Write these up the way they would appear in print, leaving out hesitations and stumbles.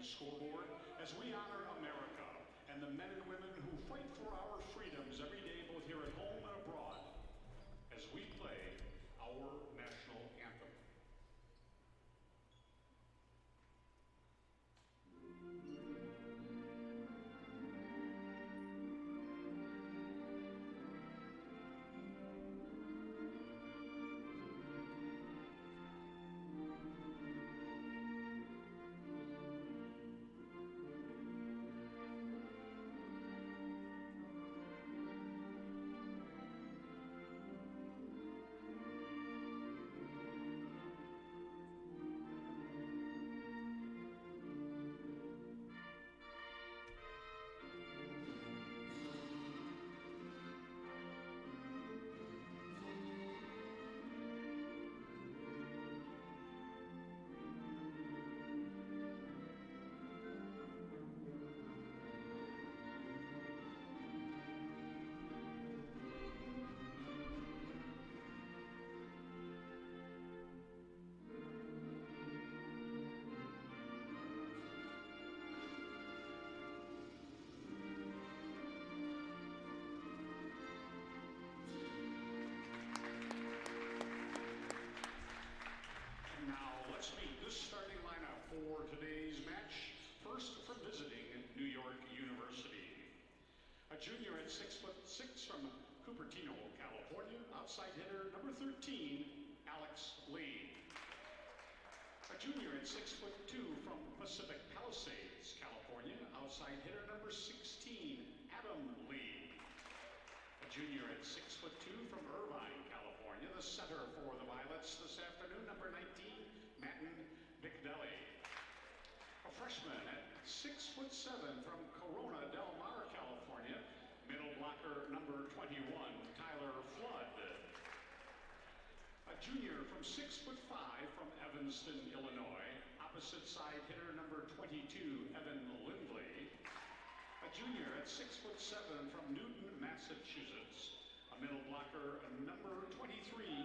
scoreboard as we honor America and the men and women who fight for our freedoms every day, both here at home and abroad, as we play our national anthem. Starting lineup for today's match. First, from visiting New York University, a junior at 6'6" from Cupertino, California, outside hitter number 13, Alex Lee. A junior at 6'2" from Pacific Palisades, California, outside hitter number 16, Adam Lee. A junior at 6'2" from Irvine, California, the center for the Violets this afternoon, number 19, Matten Bigdelli. A freshman at 6'7" from Corona Del Mar, California, middle blocker number 21, Tyler Flood. A junior from 6'5" from Evanston, Illinois, opposite side hitter number 22, Evan Lindley. A junior at 6'7" from Newton, Massachusetts, a middle blocker number 23,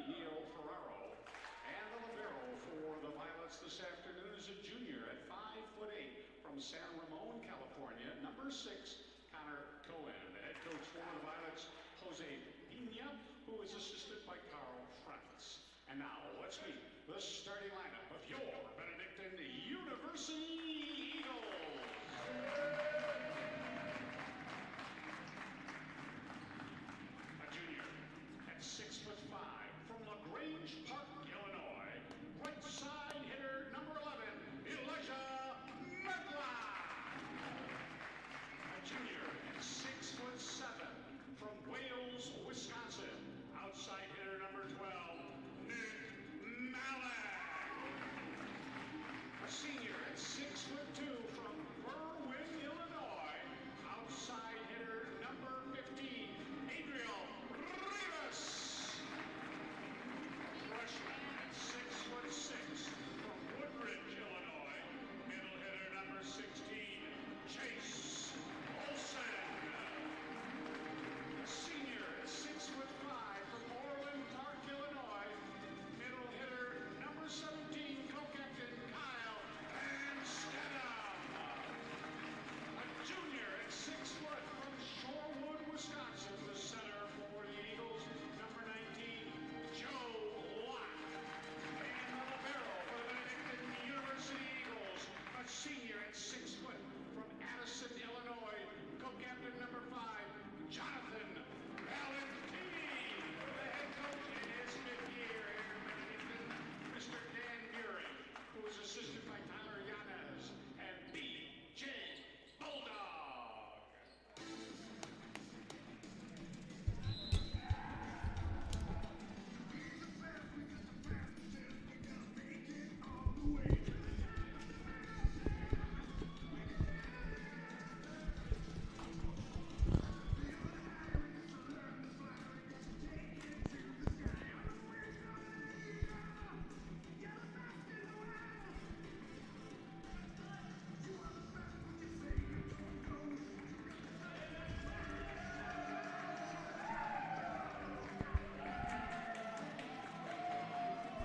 Neil Ferraro. And the libero for the Violets this afternoon is a junior at 5'8" from San Ramon, California, number 6, Connor Cohen. The head coach for the Violets, Jose Pina, who is assisted by Carl Franz. And now let's meet the starting lineup of your Benedictine University Eagles. A junior at 6'5" from LaGrange Park, Illinois, right side hitter number 11, Elijah Medlock. A junior at 6'7" from Wales, Wisconsin, outside hitter number 12, Nick Malik. A senior at 6'2" from Berwyn, Illinois, outside hitter number 15, Adriel Rivas. Freshman at 6'6" from Woodbridge, Illinois, middle hitter number 16, Chase Olsen. A senior at 6'5" from Orland Park, Illinois, middle hitter number 17, co-captain Kyle Anstedham. A junior at 6 foot from Shorewood, Wisconsin, the center for the Eagles, number 19, Joe Locke. And the libero for the Benedictine University Eagles, a senior at 6 foot from Addison, Illinois, co-captain number 5, Jonathan Valentini. The head coach in his 5th year here at Benedictine, Mr. Dan Muring, who is assisted by Tyler Yanez and B.J. Bulldog.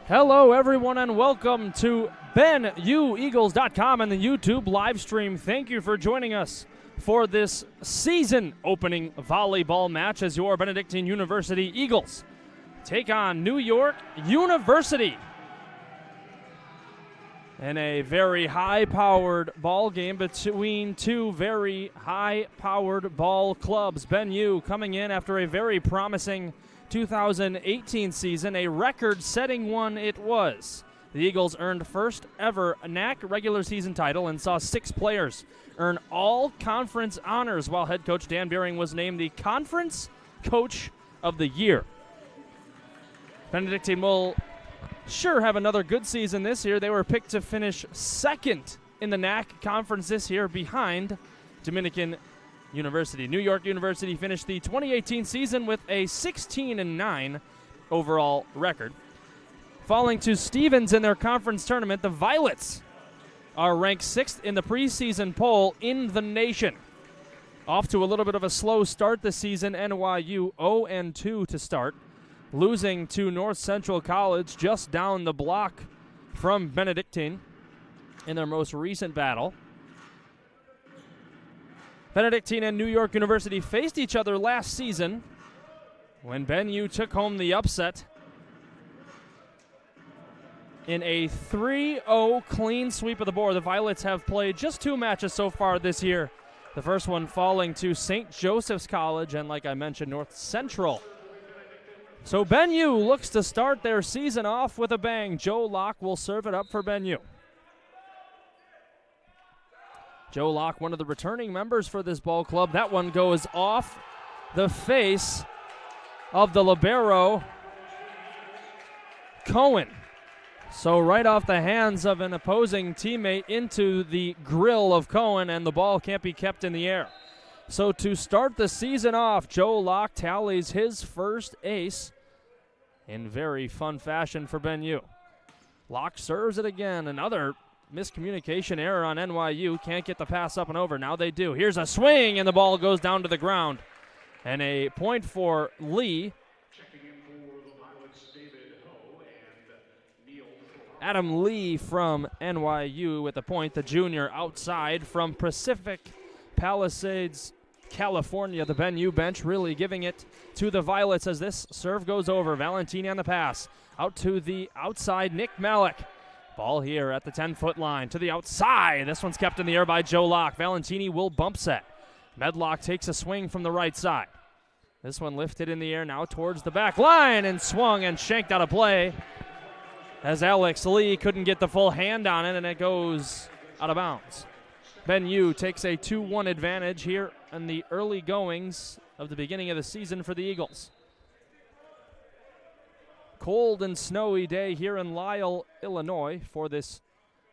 Hello, everyone, and welcome to BenUEagles.com and the YouTube live stream. Thank you for joining us for this season-opening volleyball match as your Benedictine University Eagles take on New York University in a very high-powered ball game between two very high-powered ball clubs. BenU coming in after a very promising 2018 season, a record-setting one it was. The Eagles earned first ever NAC regular season title and saw 6 players earn all conference honors, while head coach Dan Beering was named the Conference Coach of the Year. Benedictine will sure have another good season this year. They were picked to finish second in the NAC conference this year behind Dominican University. New York University finished the 2018 season with a 16-9 overall record. Falling to Stevens in their conference tournament, the Violets are ranked 6th in the preseason poll in the nation. Off to a little bit of a slow start this season, NYU 0-2 to start, losing to North Central College just down the block from Benedictine in their most recent battle. Benedictine and New York University faced each other last season when BenU took home the upset in a 3-0 clean sweep of the board. The Violets have played just 2 matches so far this year. The first one falling to St. Joseph's College and, like I mentioned, North Central. So BenU looks to start their season off with a bang. Joe Locke will serve it up for BenU. Joe Locke, one of the returning members for this ball club. That one goes off the face of the libero, Cohen. So right off the hands of an opposing teammate into the grill of Cohen, and the ball can't be kept in the air. So to start the season off, Joe Locke tallies his first ace in very fun fashion for BenU. Locke serves it again. Another miscommunication error on NYU. Can't get the pass up and over. Now they do. Here's a swing, and the ball goes down to the ground. And a point for Lee. Adam Lee from NYU with a point, the junior outside from Pacific Palisades, California. The BenU bench really giving it to the Violets as this serve goes over. Valentini on the pass. Out to the outside, Nick Malik. Ball here at the 10-foot line to the outside. This one's kept in the air by Joe Locke. Valentini will bump set. Medlock takes a swing from the right side. This one lifted in the air now towards the back line and swung and shanked out of play as Alex Lee couldn't get the full hand on it, and it goes out of bounds. BenU takes a 2-1 advantage here in the early goings of the beginning of the season for the Eagles. Cold and snowy day here in Lisle, Illinois for this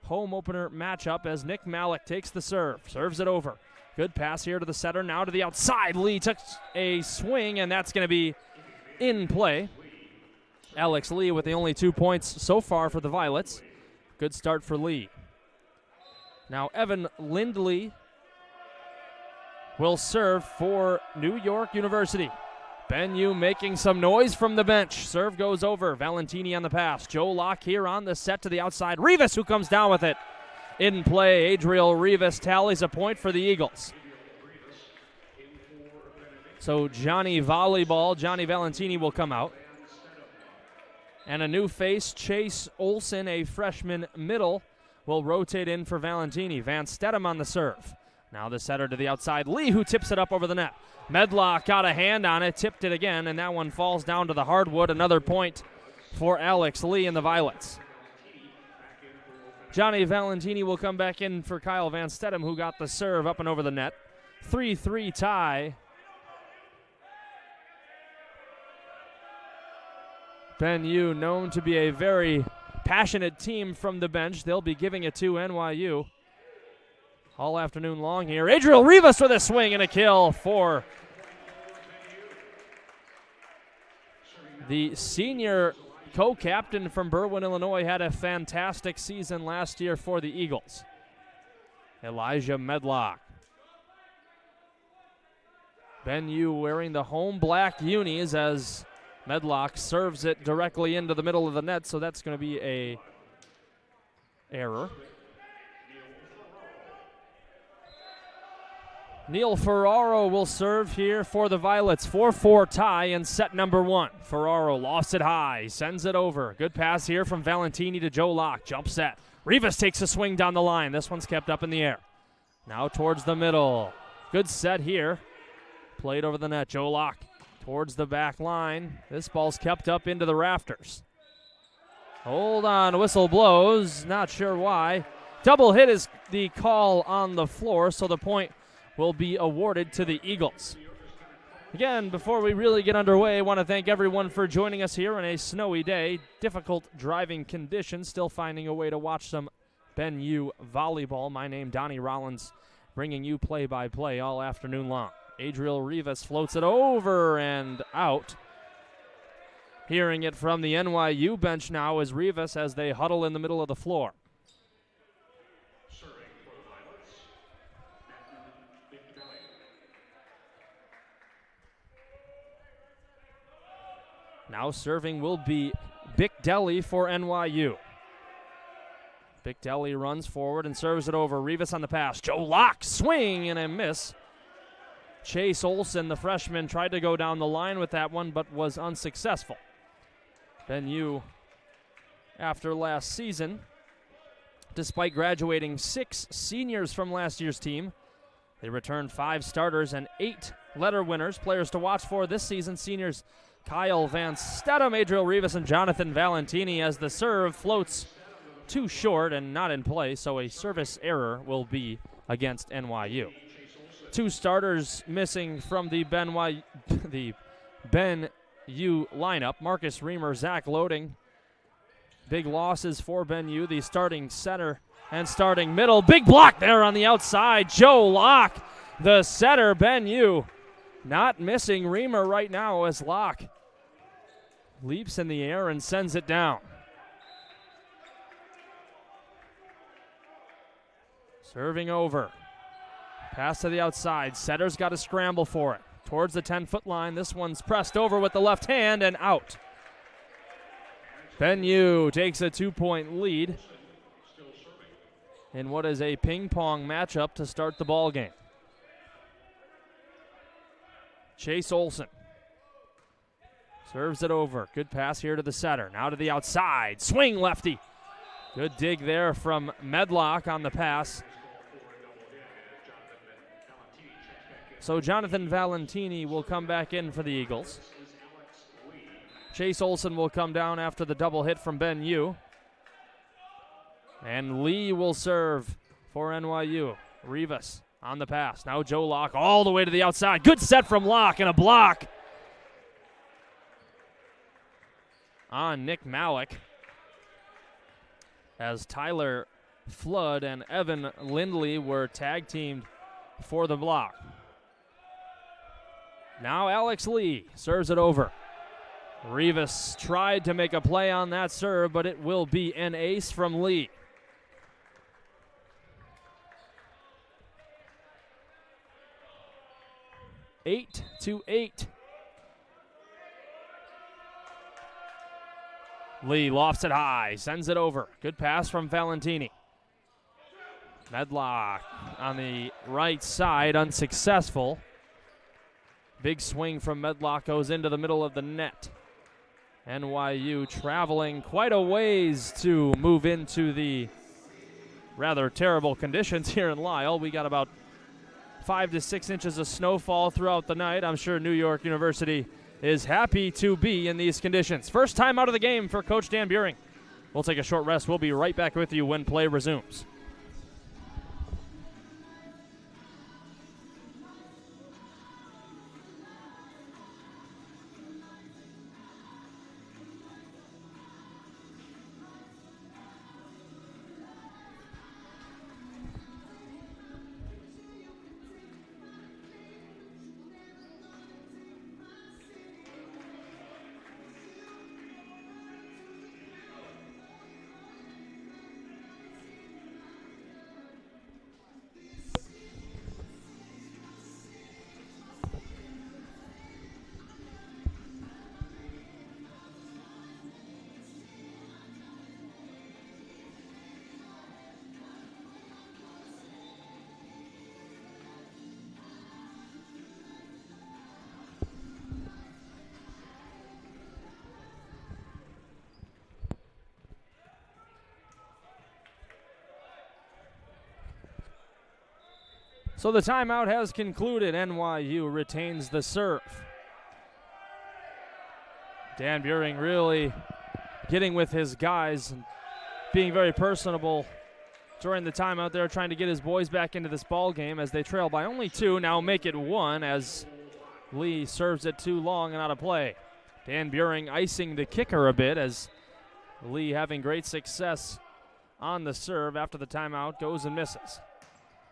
home opener matchup as Nick Malik takes the serve, serves it over. Good pass here to the setter, now to the outside. Lee took a swing, and that's going to be in play. Alex Lee with the only 2 points so far for the Violets. Good start for Lee. Now Evan Lindley will serve for New York University. BenU making some noise from the bench. Serve goes over. Valentini on the pass. Joe Locke here on the set to the outside. Rivas who comes down with it. In play, Adriel Rivas tallies a point for the Eagles. So Johnny Valentini will come out. And a new face, Chase Olson, a freshman middle, will rotate in for Valentini. Van Stedham on the serve. Now the setter to the outside. Lee who tips it up over the net. Medlock got a hand on it, tipped it again, and that one falls down to the hardwood. Another point for Alex Lee and the Violets. Johnny Valentini will come back in for Kyle Van Stedham, who got the serve up and over the net. 3-3 tie. BenU known to be a very passionate team from the bench. They'll be giving it to NYU all afternoon long here. Adriel Rivas with a swing and a kill for the senior co-captain from Berwyn, Illinois. Had a fantastic season last year for the Eagles. Elijah Medlock. BenU wearing the home black unis as Medlock serves it directly into the middle of the net, so that's going to be error. Neil Ferraro will serve here for the Violets. 4-4 tie in set number 1. Ferraro lofts it high, sends it over. Good pass here from Valentini to Joe Locke. Jump set. Rivas takes a swing down the line. This one's kept up in the air. Now towards the middle. Good set here. Played over the net. Joe Locke towards the back line. This ball's kept up into the rafters. Hold on, whistle blows. Not sure why. Double hit is the call on the floor, so the point will be awarded to the Eagles. Again, before we really get underway, I want to thank everyone for joining us here on a snowy day. Difficult driving conditions, still finding a way to watch some Ben U volleyball. My name, Donnie Rollins, bringing you play-by-play all afternoon long. Adriel Rivas floats it over and out. Hearing it from the NYU bench now is Rivas as they huddle in the middle of the floor. Now serving will be Bicdelli for NYU. Bicdelli runs forward and serves it over. Rivas on the pass. Joe Locke, swing and a miss. Chase Olson, the freshman, tried to go down the line with that one but was unsuccessful. Ben U, after last season, despite graduating 6 seniors from last year's team, they returned 5 starters and 8 letter winners. Players to watch for this season, seniors Kyle Van Stedham, Adriel Rivas, and Jonathan Valentini, as the serve floats too short and not in play, so a service error will be against NYU. 2 starters missing from the Ben U lineup. Marcus Reamer, Zach Loading. Big losses for Ben U, the starting center and starting middle. Big block there on the outside. Joe Locke, the setter. Ben U not missing Reamer right now as Locke leaps in the air and sends it down. Serving over. Pass to the outside. Setter's got to scramble for it. Towards the 10-foot line. This one's pressed over with the left hand and out. Ben U takes a 2-point lead in what is a ping-pong matchup to start the ball game. Chase Olson serves it over. Good pass here to the setter. Now to the outside. Swing lefty. Good dig there from Medlock on the pass. So Jonathan Valentini will come back in for the Eagles. Chase Olson will come down after the double hit from Ben U. And Lee will serve for NYU. Rivas on the pass. Now Joe Locke all the way to the outside. Good set from Locke and a block on Nick Malik as Tyler Flood and Evan Lindley were tag teamed for the block. Now Alex Lee serves it over. Rivas tried to make a play on that serve, but it will be an ace from Lee. Eight to 8. Lee lofts it high, sends it over. Good pass from Valentini. Medlock on the right side, unsuccessful. Big swing from Medlock goes into the middle of the net. NYU traveling quite a ways to move into the rather terrible conditions here in Lisle. We got about 5 to 6 inches of snowfall throughout the night. I'm sure New York University is happy to be in these conditions. First time out of the game for Coach Dan Buehring. We'll take a short rest. We'll be right back with you when play resumes. So the timeout has concluded. NYU retains the serve. Dan Buring really getting with his guys and being very personable during the timeout there, trying to get his boys back into this ball game as they trail by only 2, now make it 1 as Lee serves it too long and out of play. Dan Buring icing the kicker a bit as Lee having great success on the serve after the timeout goes and misses.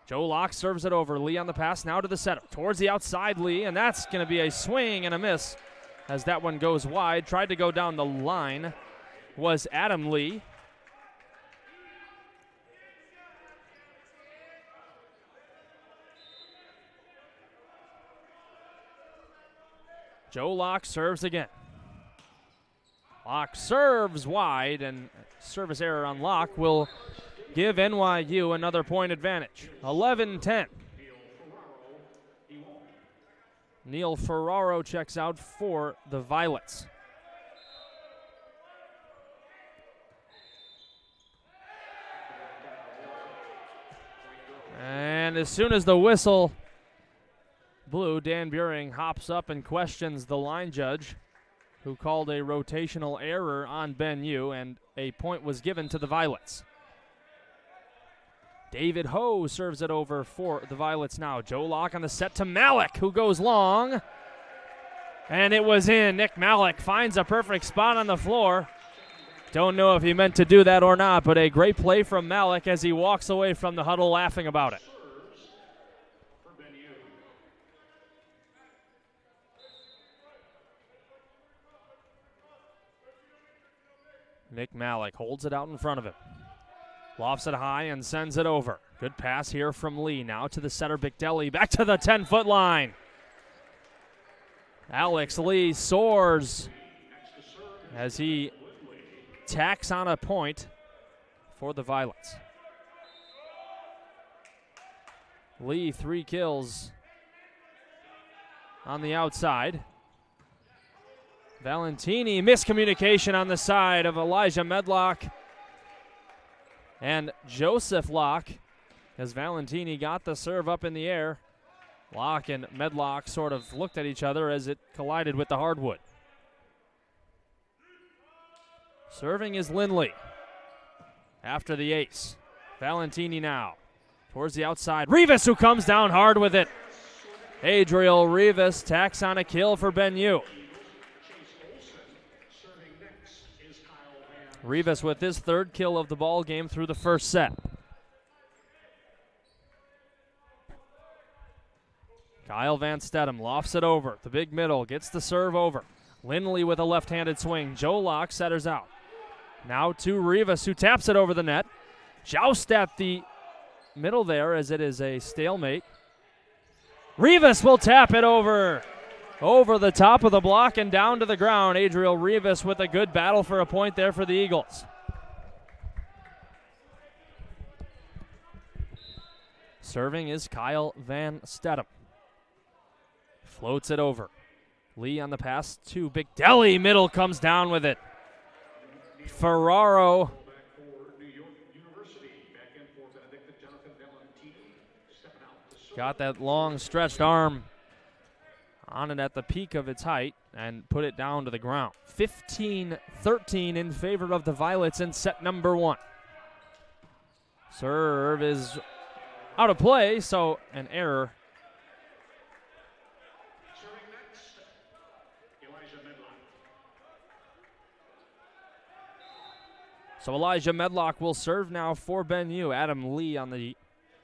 Joe Locke serves it over. Lee on the pass now to the setter. Towards the outside, Lee, and that's going to be a swing and a miss as that one goes wide. Tried to go down the line was Adam Lee. Joe Locke serves again. Locke serves wide, and service error on Locke will give NYU another point advantage. 11-10. Neil Ferraro checks out for the Violets. And as soon as the whistle blew, Dan Buring hops up and questions the line judge, who called a rotational error on Ben Yu, and a point was given to the Violets. David Ho serves it over for the Violets now. Joe Locke on the set to Malik, who goes long. And it was in. Nick Malik finds a perfect spot on the floor. Don't know if he meant to do that or not, but a great play from Malik as he walks away from the huddle laughing about it. Nick Malik holds it out in front of him. Lofts it high and sends it over. Good pass here from Lee. Now to the setter, Bigdelli. Back to the 10-foot line. Alex Lee soars as he tacks on a point for the Violets. Lee 3 kills on the outside. Valentini, miscommunication on the side of Elijah Medlock and Joseph Locke as Valentini got the serve up in the air. Locke and Medlock sort of looked at each other as it collided with the hardwood. Serving is Lindley after the ace. Valentini now towards the outside. Rivas, who comes down hard with it. Adriel Rivas tacks on a kill for Ben Yu. Rivas with his 3rd kill of the ball game through the first set. Kyle Van Stedham lofts it over. The big middle gets the serve over. Lindley with a left-handed swing. Joe Locke setters out. Now to Rivas, who taps it over the net. Joust at the middle there as it is a stalemate. Rivas will tap it over the top of the block and down to the ground. Adriel Rivas with a good battle for a point there for the Eagles. Serving is Kyle Van Stedham. Floats it over. Lee on the pass to Bigdelli. Middle comes down with it. Ferraro got that long stretched arm on it at the peak of its height and put it down to the ground. 15-13 in favor of the Violets in set number 1. Serve is out of play, so an error. So Elijah Medlock will serve now for Ben Yu. Adam Lee on the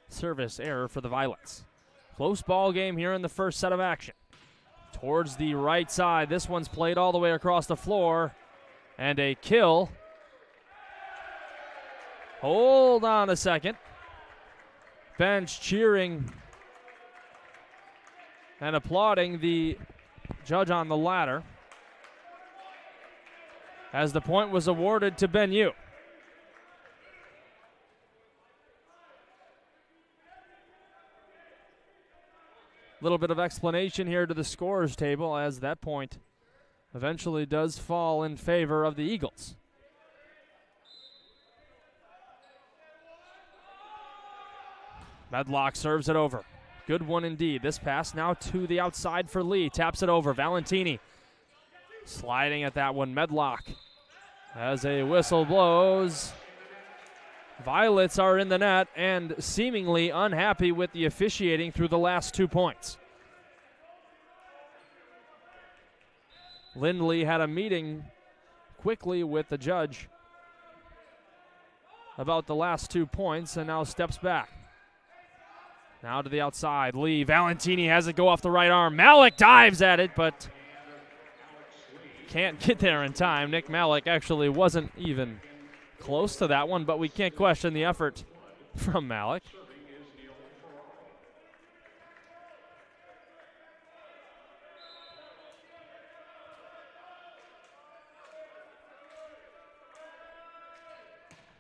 service error for the Violets. Close ball game here in the first set of action. Towards the right side. This one's played all the way across the floor. And a kill. Hold on a second. Bench cheering and applauding the judge on the ladder as the point was awarded to Ben Yu. Little bit of explanation here to the scorers table as that point eventually does fall in favor of the Eagles. Medlock serves it over. Good one indeed. This pass now to the outside for Lee. Taps it over. Valentini sliding at that one. Medlock as a whistle blows. Violets are in the net and seemingly unhappy with the officiating through the last 2 points. Lindley had a meeting quickly with the judge about the last 2 points and now steps back. Now to the outside. Lee. Valentini has it go off the right arm. Malik dives at it, but can't get there in time. Nick Malik actually wasn't even close to that one, but we can't question the effort from Malik.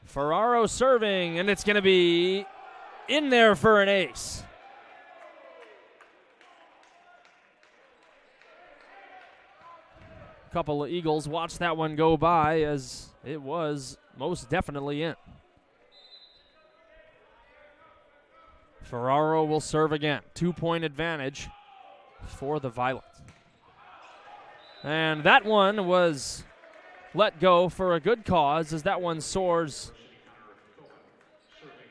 Ferraro serving, and it's going to be in there for an ace. A couple of Eagles watched that one go by as it was most definitely in. Ferraro will serve again. 2-point advantage for the Violets. And that one was let go for a good cause as that one soars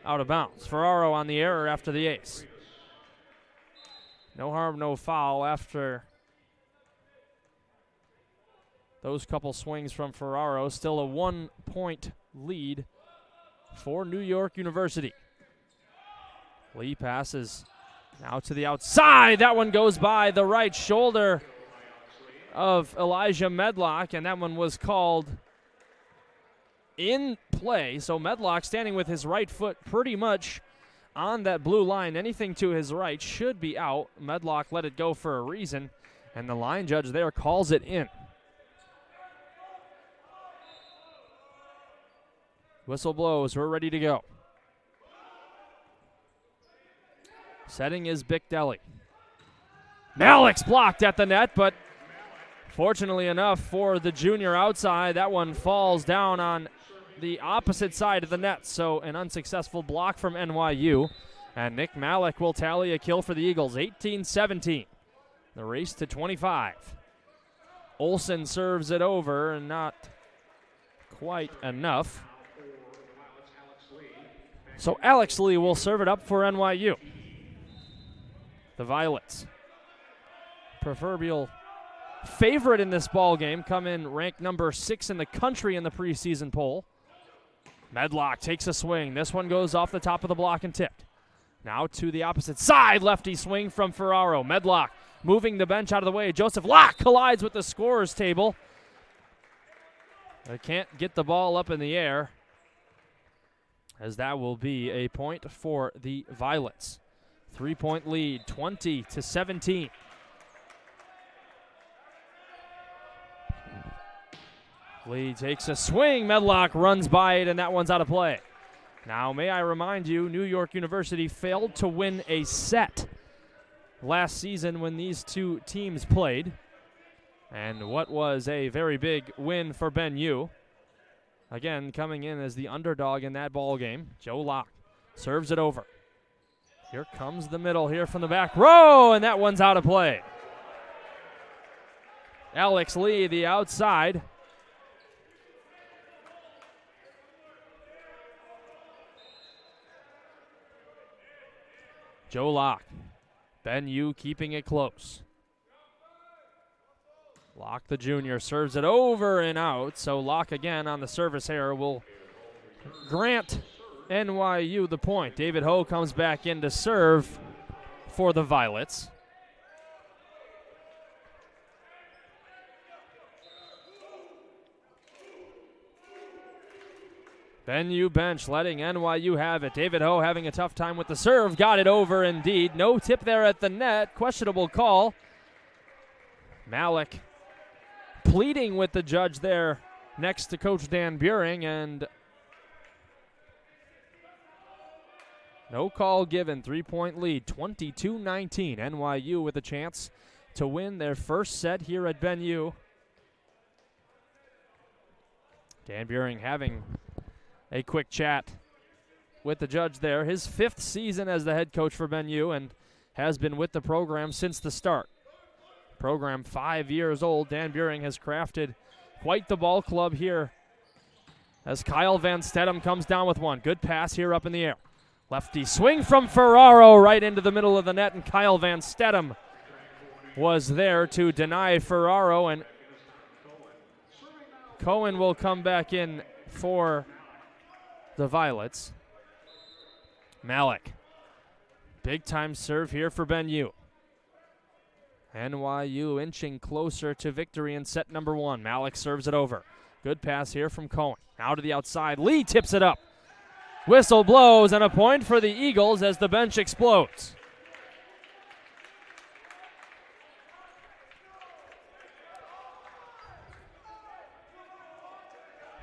out of bounds. Ferraro on the error after the ace. No harm, no foul after those couple swings from Ferraro. Still a 1-point lead for New York University. Lee passes now to the outside. That one goes by the right shoulder of Elijah Medlock, and that one was called in play. So Medlock standing with his right foot pretty much on that blue line. Anything to his right should be out. Medlock let it go for a reason, and the line judge there calls it in. Whistle blows. We're ready to go. Setting is Bicdelli. Malik's blocked at the net, but fortunately enough for the junior outside, that one falls down on the opposite side of the net. So an unsuccessful block from NYU. And Nick Malik will tally a kill for the Eagles. 18-17. The race to 25. Olsen serves it over and not quite enough. So Alex Lee will serve it up for NYU. The Violets, proverbial favorite in this ball game, come in ranked number 6 in the country in the preseason poll. Medlock takes a swing. This one goes off the top of the block and tipped. Now to the opposite side, lefty swing from Ferraro. Medlock moving the bench out of the way. Joseph Locke collides with the scorer's table. They can't get the ball up in the air, as that will be a point for the Violets. 3-point lead, 20-17. Lee takes a swing. Medlock runs by it, and that one's out of play. Now, may I remind you, New York University failed to win a set last season when these two teams played. And what was a very big win for Ben U. Again, coming in as the underdog in that ball game. Joe Locke serves it over. Here comes the middle here from the back row, and that one's out of play. Alex Lee, the outside. Joe Locke. Ben U keeping it close. Locke, the junior, serves it over and out. So Locke again on the service error will grant NYU the point. David Ho comes back in to serve for the Violets. Ben U bench letting NYU have it. David Ho having a tough time with the serve. Got it over indeed. No tip there at the net. Questionable call. Malik pleading with the judge there next to Coach Dan Buring, and no call given. 3-point lead, 22-19. NYU with a chance to win their first set here at Ben U. Dan Buring having a quick chat with the judge there. His 5th season as the head coach for Ben U, and has been with the program since the start. Program 5 years old. Dan Buring has crafted quite the ball club here as Kyle Van Stedham comes down with one. Good pass here up in the air. Lefty swing from Ferraro right into the middle of the net, and Kyle Van Stedham was there to deny Ferraro, and Cohen will come back in for the Violets. Malik. Big time serve here for Ben U. NYU inching closer to victory in set number 1. Malik serves it over. Good pass here from Cohen. Now to the outside. Lee tips it up. Whistle blows, and a point for the Eagles as the bench explodes.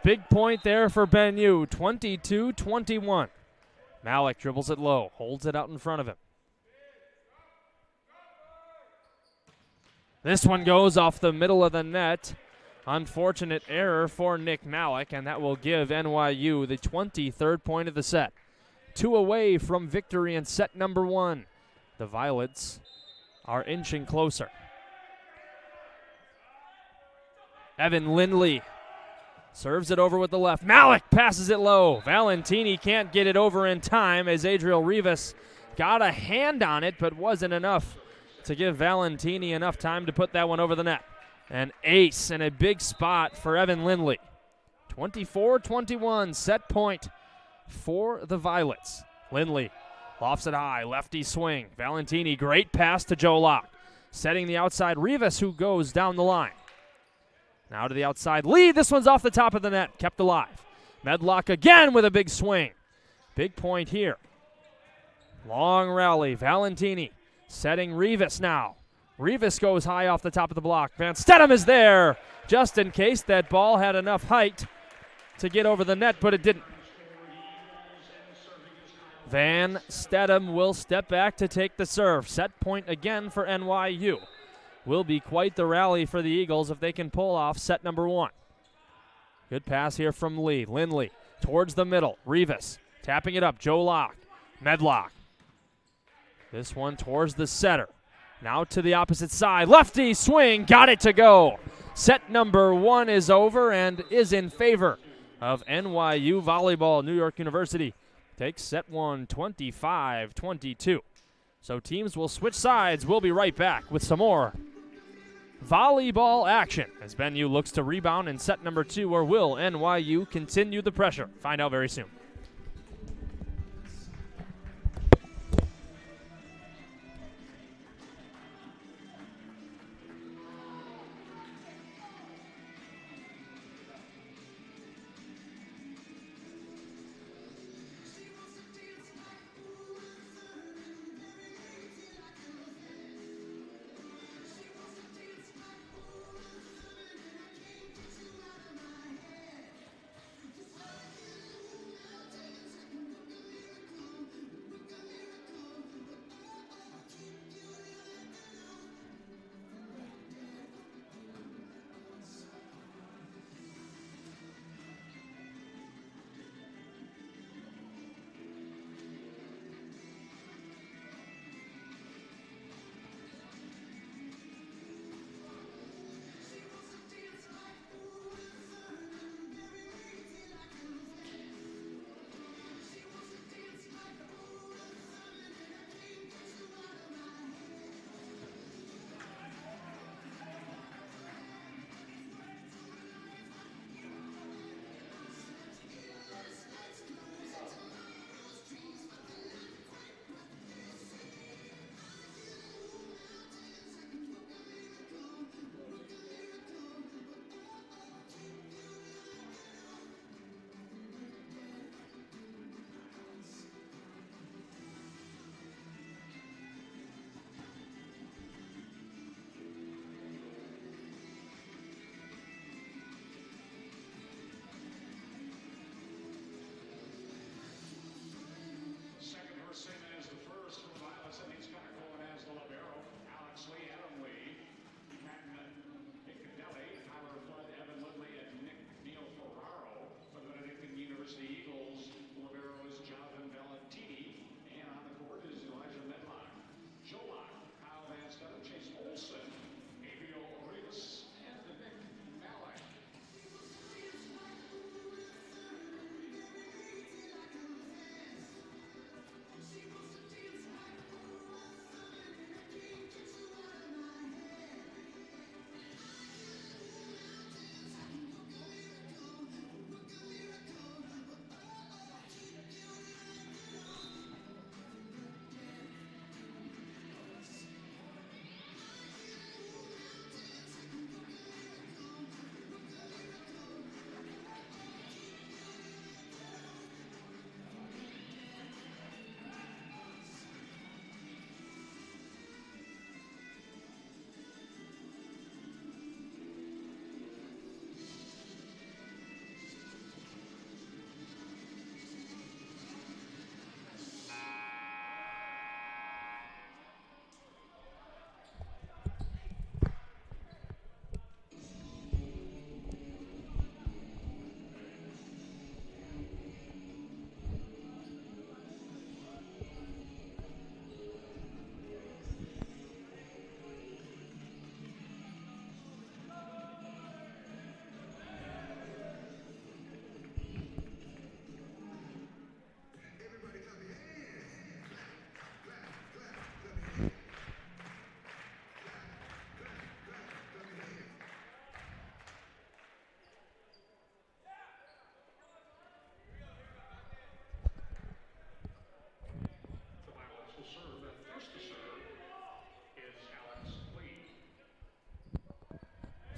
Big point there for Ben U, 22-21. Malik dribbles it low, holds it out in front of him. This one goes off the middle of the net. Unfortunate error for Nick Malik, and that will give NYU the 23rd point of the set. 2 away from victory in set number 1. The Violets are inching closer. Evan Lindley serves it over with the left. Malik passes it low. Valentini can't get it over in time as Adriel Rivas got a hand on it, but wasn't enough to give Valentini enough time to put that one over the net. An ace and a big spot for Evan Lindley. 24-21, set point for the Violets. Lindley lofts it high, lefty swing. Valentini, great pass to Joe Locke. Setting the outside, Rivas, who goes down the line. Now to the outside, Lee, this one's off the top of the net, kept alive. Medlock again with a big swing. Big point here. Long rally, Valentini setting Rivas now. Rivas goes high off the top of the block. Van Stedham is there, just in case that ball had enough height to get over the net, but it didn't. Van Stedham will step back to take the serve. Set point again for NYU. Will be quite the rally for the Eagles if they can pull off set number 1. Good pass here from Lee. Lindley towards the middle. Rivas tapping it up. Joe Locke. Medlock. This one towards the setter. Now to the opposite side. Lefty swing. Got it to go. Set number 1 is over and is in favor of NYU volleyball. New York University takes set 1 25-22. So teams will switch sides. We'll be right back with some more volleyball action as Ben U looks to rebound in set number 2, or will NYU continue the pressure? Find out very soon.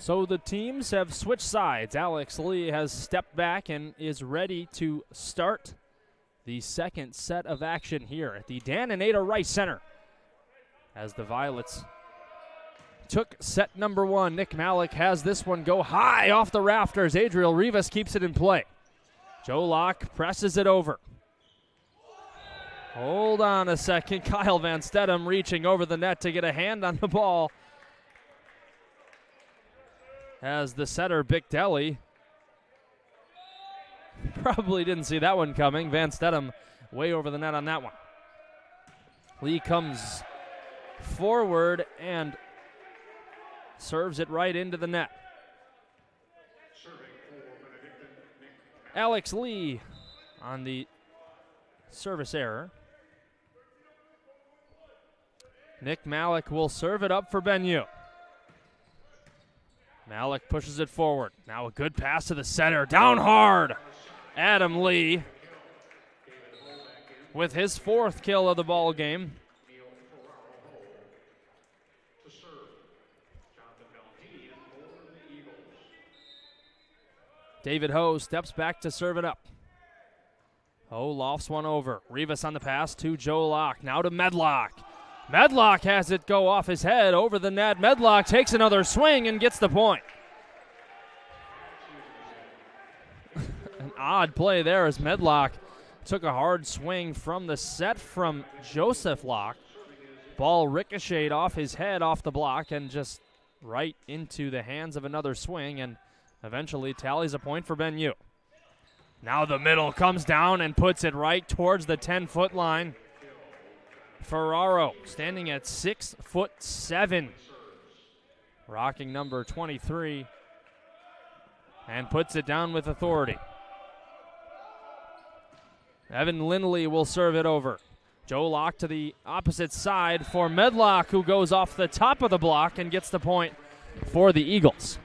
So the teams have switched sides. Alex Lee has stepped back and is ready to start the second set of action here at the Dan and Ada Rice Center. As the Violets took set number one, Nick Malik has this one go high off the rafters. Adriel Rivas keeps it in play. Joe Locke presses it over. Hold on a second. Kyle Van Stedham reaching over the net to get a hand on the ball. As the setter, Bictelli, probably didn't see that one coming. Van Stedham way over the net on that one. Lee comes forward and serves it right into the net. Alex Lee on the service error. Nick Malik will serve it up for Bennu. Malik pushes it forward. Now a good pass to the center. Down hard. Adam Lee with his fourth kill of the ball game. David Ho steps back to serve it up. Ho lofts one over. Rivas on the pass to Joe Locke. Now to Medlock. Medlock has it go off his head over the net. Medlock takes another swing and gets the point. An odd play there as Medlock took a hard swing from the set from Joseph Locke. Ball ricocheted off his head off the block and just right into the hands of another swing and eventually tallies a point for Bennu. Now the middle comes down and puts it right towards the 10-foot line. Ferraro standing at 6'7", rocking number 23, and puts it down with authority. Evan Lindley will serve it over. Joe Locke to the opposite side for Medlock, who goes off the top of the block and gets the point for the Eagles.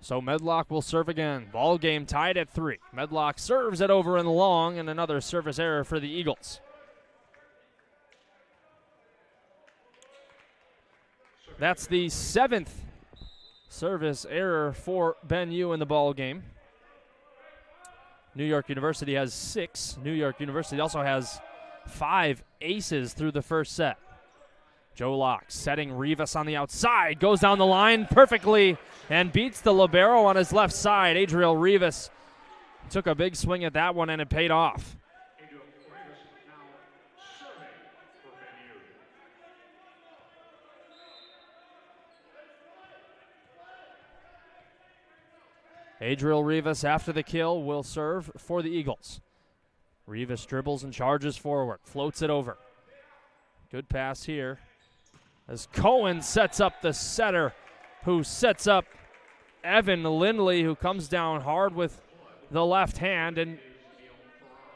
So Medlock will serve again. Ball game tied at 3. Medlock serves it over and long, and another service error for the Eagles. That's the 7th service error for Bennu in the ball game. New York University has 6. New York University also has 5 aces through the first set. Joe Locke setting Rivas on the outside, goes down the line perfectly and beats the libero on his left side. Adriel Rivas took a big swing at that one and it paid off. Adriel Rivas after the kill will serve for the Eagles. Rivas dribbles and charges forward, floats it over. Good pass here as Cohen sets up the setter, who sets up Evan Lindley, who comes down hard with the left hand and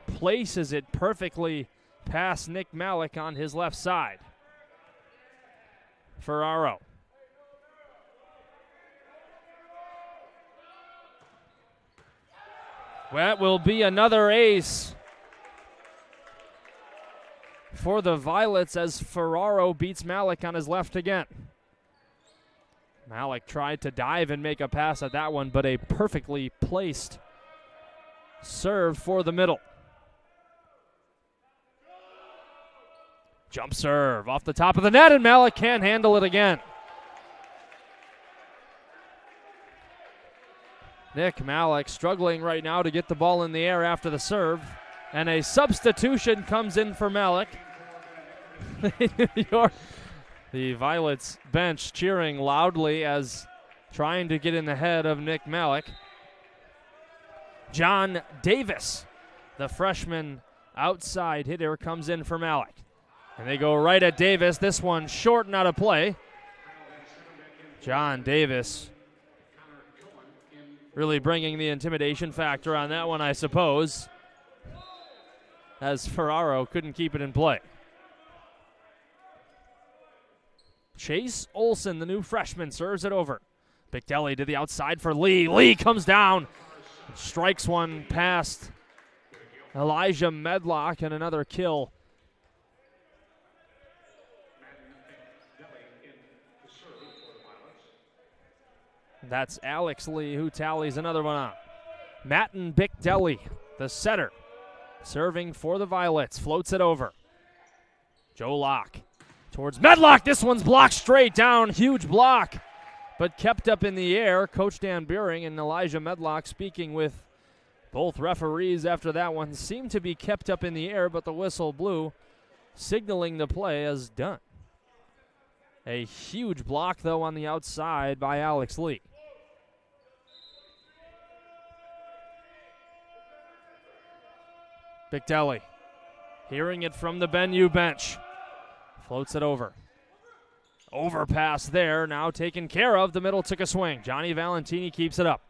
places it perfectly past Nick Malik on his left side. Ferraro. That will be another ace for the Violets as Ferraro beats Malik on his left again. Malik tried to dive and make a pass at that one, but a perfectly placed serve for the middle. Jump serve off the top of the net, and Malik can't handle it again. Nick Malik struggling right now to get the ball in the air after the serve, and a substitution comes in for Malik. The Violets bench cheering loudly as trying to get in the head of Nick Malik. John Davis, the freshman outside hitter, comes in for Malik. And they go right at Davis. This one short and out of play. John Davis really bringing the intimidation factor on that one, I suppose, as Ferraro couldn't keep it in play. Chase Olson, the new freshman, serves it over. Bictelli to the outside for Lee. Lee comes down, strikes one past Elijah Medlock, and another kill. That's Alex Lee who tallies another one on. Matten Bickdelli, the setter, serving for the Violets, floats it over. Joe Locke towards Medlock. This one's blocked straight down. Huge block, but kept up in the air. Coach Dan Beering and Elijah Medlock speaking with both referees after that one. Seemed to be kept up in the air, but the whistle blew, signaling the play as done. A huge block, though, on the outside by Alex Lee. Bickdelli, hearing it from the Benue bench, floats it over. Overpass there, now taken care of. The middle took a swing. Johnny Valentini keeps it up.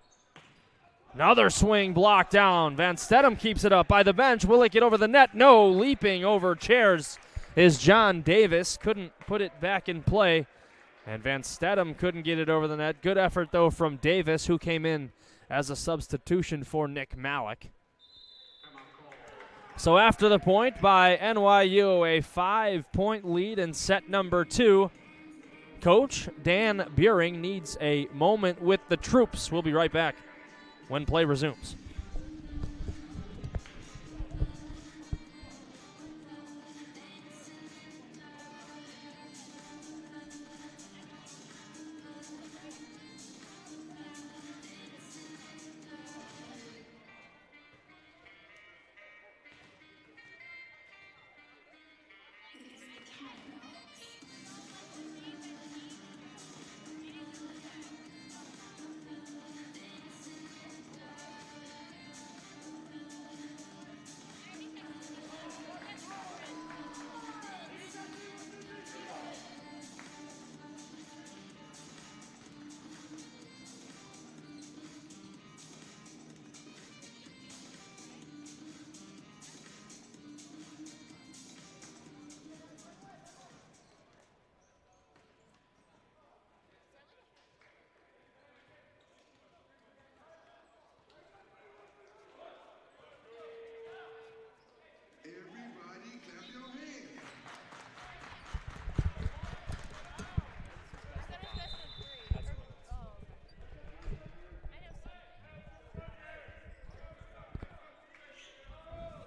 Another swing blocked down. Van Stedham keeps it up by the bench. Will it get over the net? No. Leaping over chairs is John Davis. Couldn't put it back in play. And Van Stedham couldn't get it over the net. Good effort, though, from Davis, who came in as a substitution for Nick Malik. So after the point by NYU, a 5-point lead in set number 2. Coach Dan Beering needs a moment with the troops. We'll be right back when play resumes.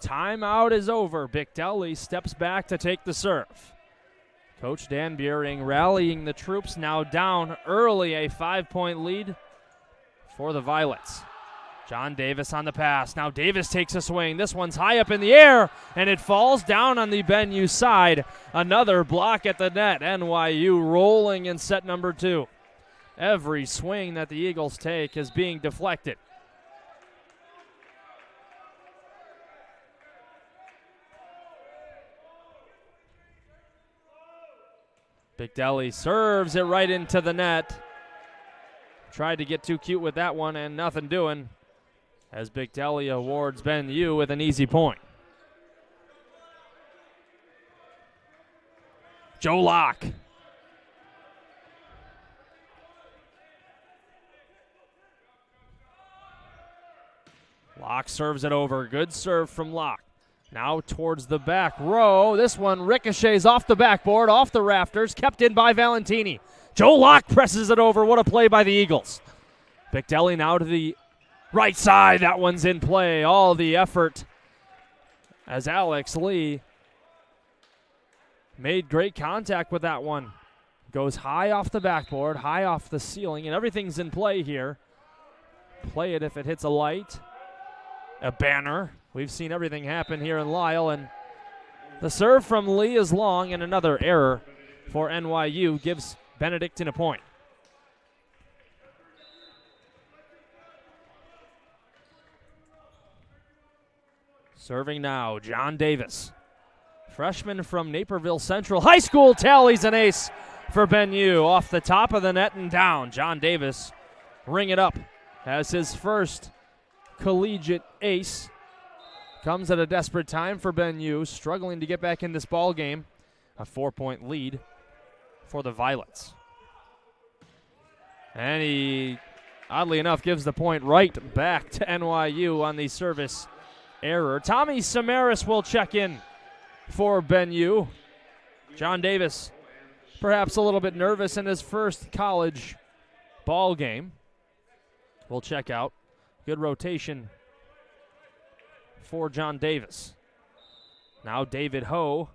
Timeout is over. Bickdelli steps back to take the serve. Coach Dan Beering rallying the troops, now down early, a 5-point lead for the Violets. John Davis on the pass. Now Davis takes a swing. This one's high up in the air, and it falls down on the Benue side. Another block at the net. NYU rolling in set number 2. Every swing that the Eagles take is being deflected. Bickdelli serves it right into the net. Tried to get too cute with that one and nothing doing, as Bickdelli awards Benue with an easy point. Joe Locke. Locke serves it over. Good serve from Locke. Now towards the back row. This one ricochets off the backboard, off the rafters, kept in by Valentini. Joe Locke presses it over. What a play by the Eagles. Bickdelli now to the right side. That one's in play. All the effort as Alex Lee made great contact with that one. Goes high off the backboard, high off the ceiling, and everything's in play here. Play it if it hits a light, a banner. We've seen everything happen here in Lisle, and the serve from Lee is long, and another error for NYU gives Benedictine a point. Serving now, John Davis. Freshman from Naperville Central High School tallies an ace for Benue. Off the top of the net and down. John Davis ring it up as his first collegiate ace. Comes at a desperate time for Benue, struggling to get back in this ball game. A 4-point lead for the Violets. And he, oddly enough, gives the point right back to NYU on the service error. Tommy Samaras will check in for Benue. John Davis, perhaps a little bit nervous in his first college ball game. We'll check out. Good rotation for John Davis. Now David Ho,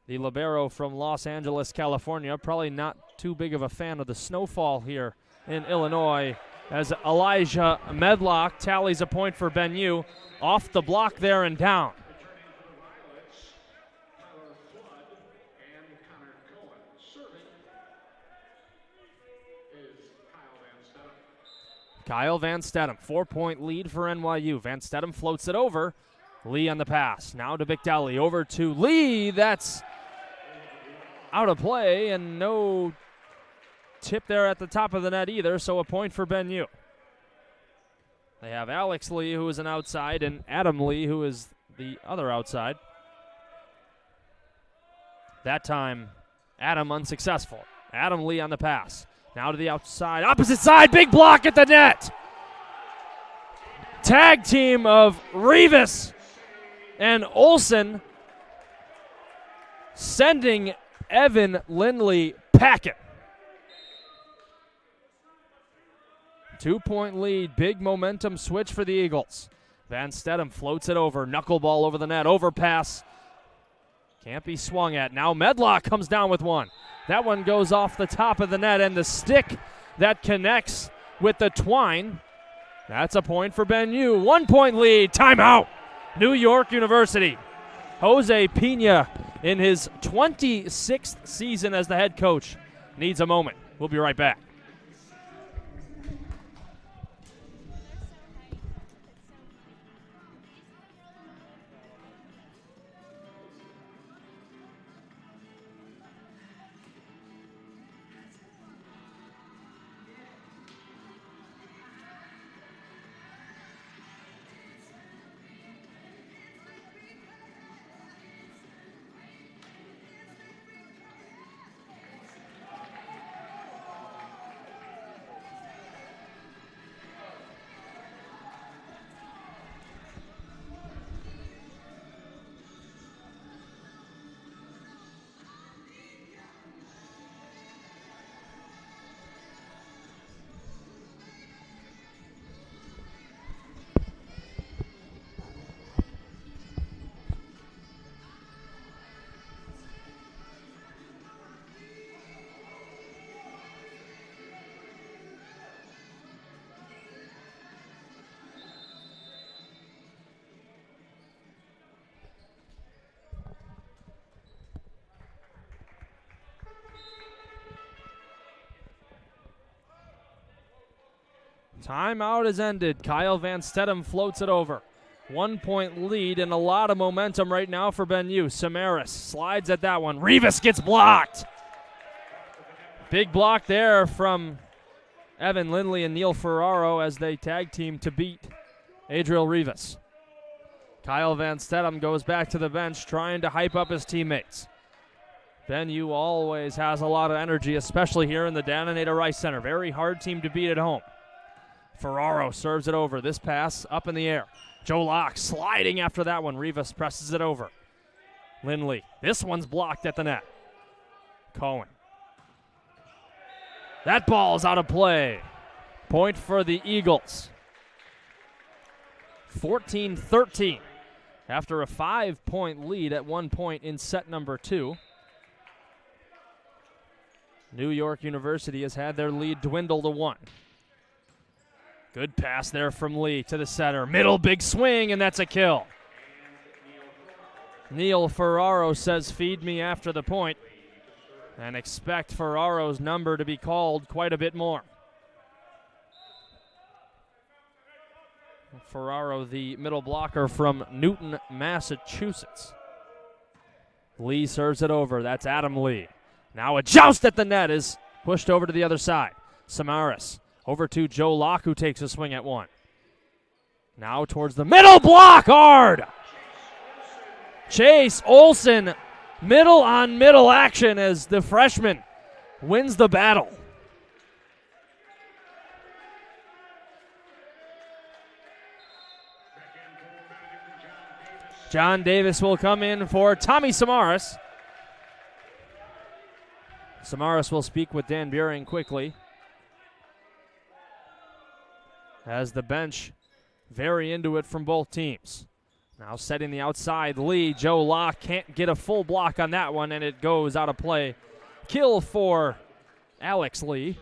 the libero from Los Angeles, California, probably not too big of a fan of the snowfall here in Illinois, as Elijah Medlock tallies a point for Benue. Off the block there and down. Kyle Van Stedham, 4-point lead for NYU. Van Stedham floats it over. Lee on the pass. Now to Bigdelli. Over to Lee. That's out of play, and no tip there at the top of the net either, so a point for Benue. They have Alex Lee, who is an outside, and Adam Lee, who is the other outside. That time, Adam unsuccessful. Adam Lee on the pass. Now to the outside. Opposite side, big block at the net. Tag team of Rivas and Olsen sending Evan Lindley packing. 2-point lead, big momentum switch for the Eagles. Van Stedham floats it over, knuckleball over the net, overpass. Can't be swung at. Now Medlock comes down with one. That one goes off the top of the net, and the stick that connects with the twine. That's a point for Benue. 1-point lead, timeout. New York University. Jose Pina, in his 26th season as the head coach, needs a moment. We'll be right back. Timeout is ended. Kyle Van Stedham floats it over. 1-point lead and a lot of momentum right now for Benue. Samaras slides at that one. Rivas gets blocked. Big block there from Evan Lindley and Neil Ferraro as they tag team to beat Adriel Rivas. Kyle Van Stedham goes back to the bench trying to hype up his teammates. Benue always has a lot of energy, especially here in the Dananeta Rice Center. Very hard team to beat at home. Ferraro serves it over. This pass up in the air. Joe Locke sliding after that one. Rivas presses it over. Lindley. This one's blocked at the net. Cohen. That ball's out of play. Point for the Eagles. 14-13 after a 5-point lead at 1 point in set number 2. New York University has had their lead dwindle to 1. Good pass there from Lee to the center. Middle, big swing, and that's a kill. Neil Ferraro says, feed me after the point, and expect Ferraro's number to be called quite a bit more. Ferraro, the middle blocker from Newton, Massachusetts. Lee serves it over. That's Adam Lee. Now a joust at the net is pushed over to the other side. Samaras. Over to Joe Locke, who takes a swing at one. Now towards the middle block, hard. Chase Olsen, middle on middle action as the freshman wins the battle. John Davis will come in for Tommy Samaras. Samaras will speak with Dan Buehring quickly, as the bench very into it from both teams. Now setting the outside, Lee. Joe Locke can't get a full block on that one, and it goes out of play. Kill for Alex Lee.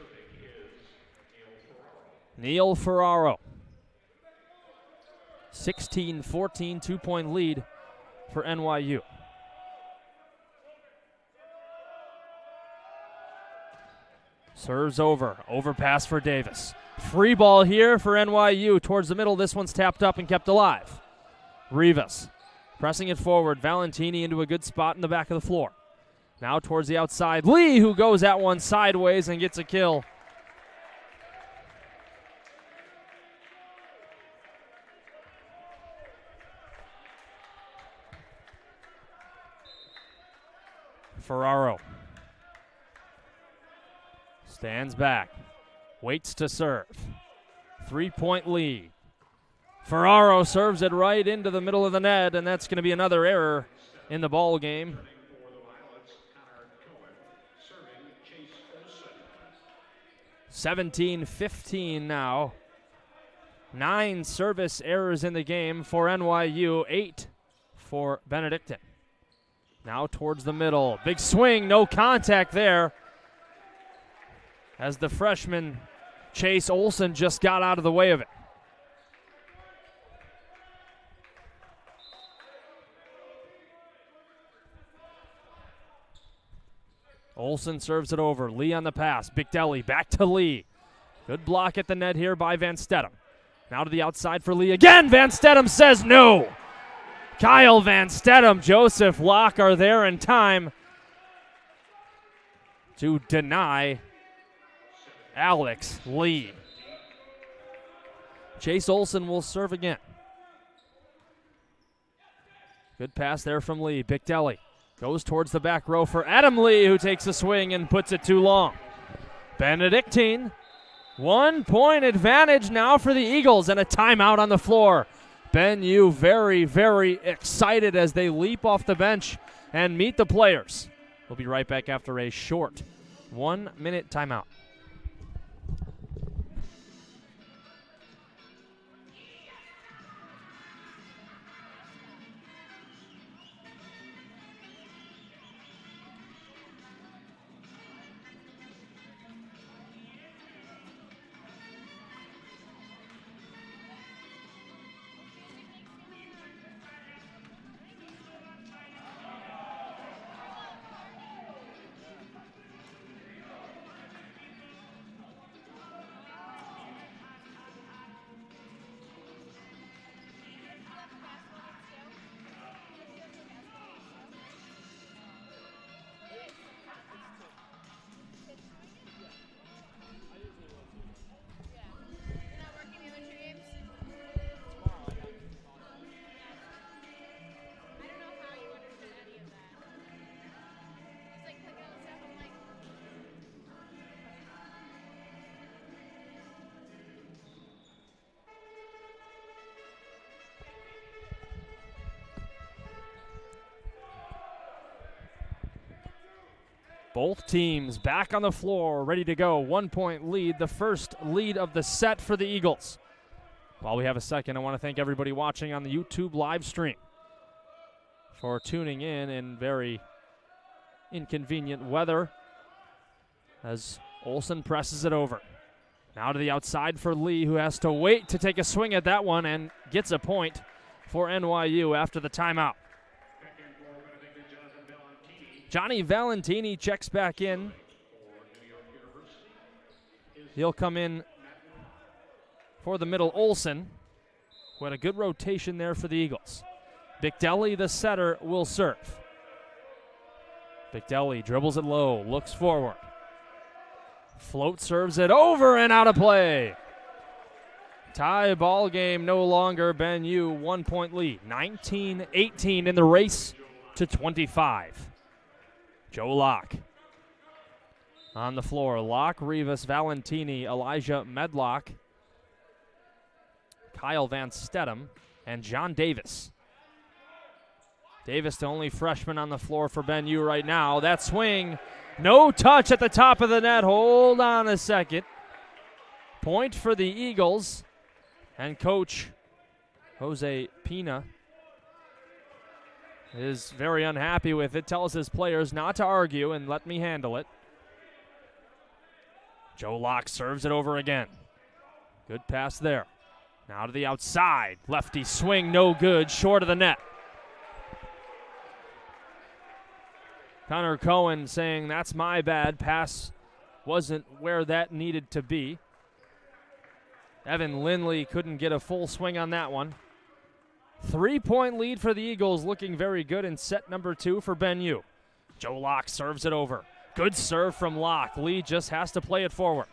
Neil Ferraro. 16-14, 2-point lead for NYU. Serves over. Overpass for Davis. Free ball here for NYU towards the middle. This one's tapped up and kept alive. Rivas pressing it forward. Valentini into a good spot in the back of the floor. Now towards the outside. Lee, who goes at one sideways and gets a kill. Ferraro stands back, waits to serve. 3-point lead. Ferraro serves it right into the middle of the net, and that's going to be another error in the ball game. 17-15 now. 9 service errors in the game for NYU, 8 for Benedictine. Now towards the middle. Big swing, no contact there, as the freshman Chase Olson just got out of the way of it. Olson serves it over. Lee on the pass. Bigdelli back to Lee. Good block at the net here by Van Stedham. Now to the outside for Lee again. Van Stedham says no. Kyle Van Stedham, Joseph Locke are there in time to deny Alex Lee. Chase Olson will serve again. Good pass there from Lee. Bigdelli goes towards the back row for Adam Lee, who takes a swing and puts it too long. Benedictine, 1-point advantage now for the Eagles, and a timeout on the floor. Ben U very, very excited as they leap off the bench and meet the players. We'll be right back after a short 1-minute timeout. Both teams back on the floor, ready to go. 1-point lead, the first lead of the set for the Eagles. While we have a second, I want to thank everybody watching on the YouTube live stream for tuning in very inconvenient weather as Olson presses it over. Now to the outside for Lee, who has to wait to take a swing at that one and gets a point for NYU after the timeout. Johnny Valentini checks back in. He'll come in for the middle Olson, who had a good rotation there for the Eagles. Bigdelli, the setter, will serve. Bigdelli dribbles it low, looks forward. Float serves it over and out of play. Tie ball game no longer. Ben U 1-point lead. 19-18 in the race to 25. Joe Locke on the floor. Locke, Rivas, Valentini, Elijah Medlock, Kyle Van Stedham, and John Davis. Davis, the only freshman on the floor for Ben U right now. That swing, no touch at the top of the net. Hold on a second. Point for the Eagles. And Coach Jose Pina is very unhappy with it. Tells his players not to argue and let me handle it. Joe Locke serves it over again. Good pass there. Now to the outside. Lefty swing, no good, short of the net. Connor Cohen saying, that's my bad. Pass wasn't where that needed to be. Evan Lindley couldn't get a full swing on that one. 3-point lead for the Eagles, looking very good in set number 2 for Ben U. Joe Locke serves it over. Good serve from Locke. Lee just has to play it forward.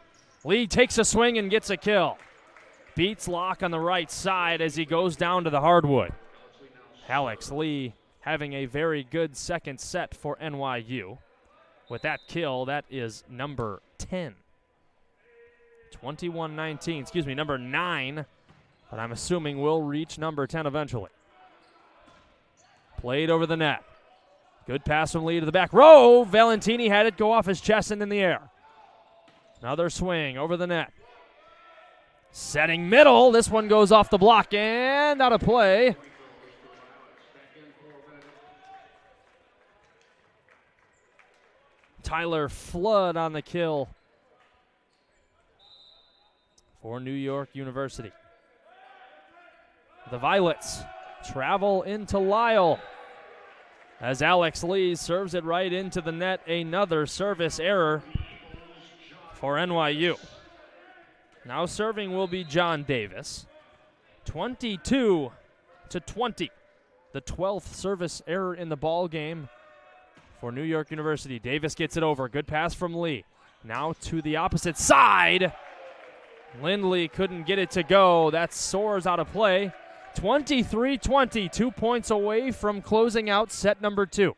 Lee takes a swing and gets a kill. Beats Locke on the right side as he goes down to the hardwood. Alex Lee having a very good second set for NYU. With that kill, that is number 10. 21-19, number 9. But I'm assuming we'll reach number 10 eventually. Played over the net. Good pass from Lee to the back row. Valentini had it go off his chest and in the air. Another swing over the net. Setting middle. This one goes off the block and out of play. Tyler Flood on the kill for New York University. The Violets travel into Lyle as Alex Lee serves it right into the net. Another service error for NYU. Now serving will be John Davis. 22-20. The 12th service error in the ball game for New York University. Davis gets it over. Good pass from Lee. Now to the opposite side. Lindley couldn't get it to go. That soars out of play. 23-20, 2 points away from closing out set number 2.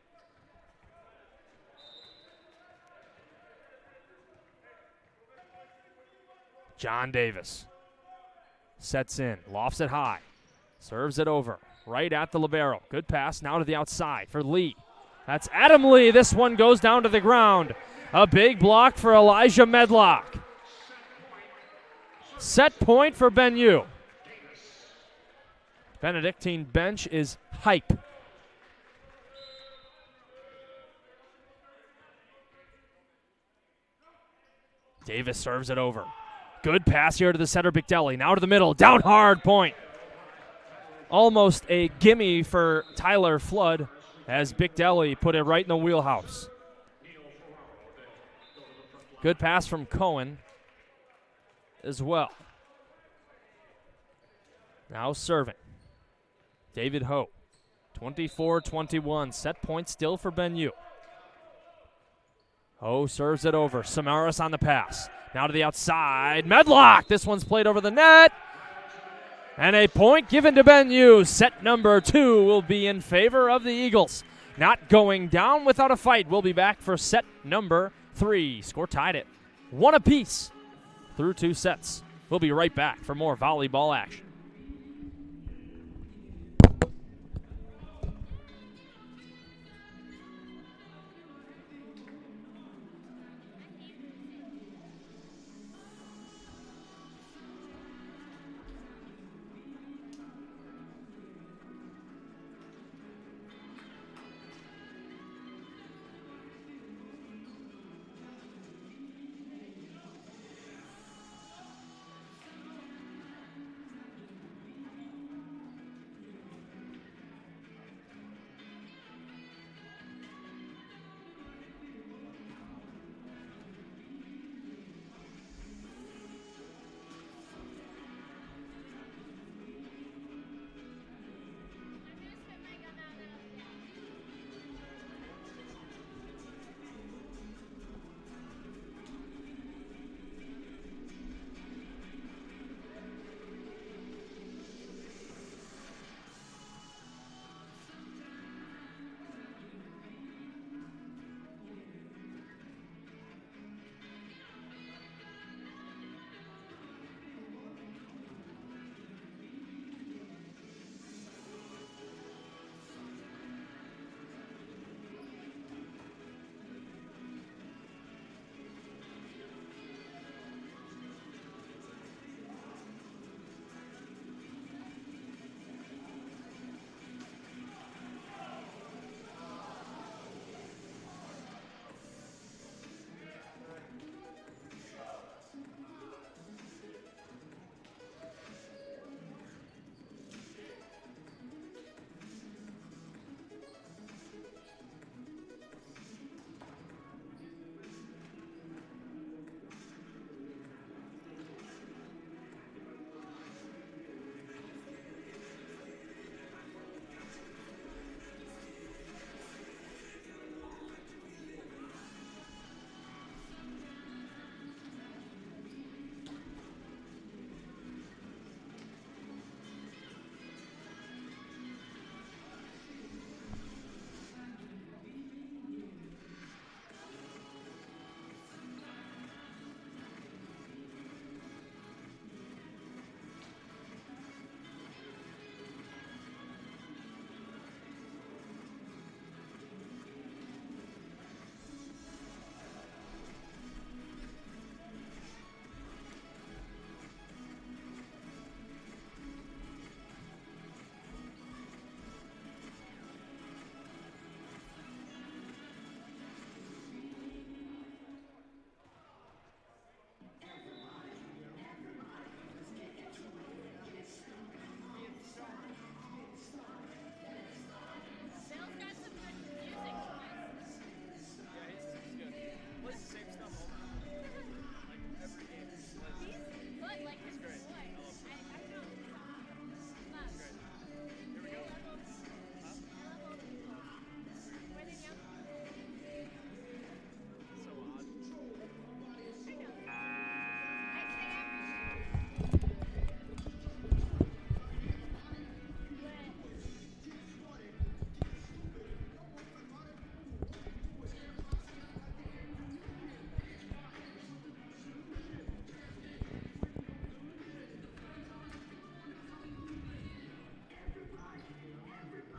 John Davis sets in, lofts it high, serves it over, right at the libero. Good pass now to the outside for Lee. That's Adam Lee. This one goes down to the ground. A big block for Elijah Medlock. Set point for Ben U. Benedictine bench is hype. Davis serves it over. Good pass here to the center, Bigdelli. Now to the middle, down hard, point. Almost a gimme for Tyler Flood as Bigdelli put it right in the wheelhouse. Good pass from Cohen as well. Now serving. David Ho, 24-21. Set point still for Ben U. Ho serves it over. Samaras on the pass. Now to the outside. Medlock. This one's played over the net. And a point given to Ben U. Set number 2 will be in favor of the Eagles. Not going down without a fight. We'll be back for set number 3. Score tied at 1 apiece through 2 sets. We'll be right back for more volleyball action.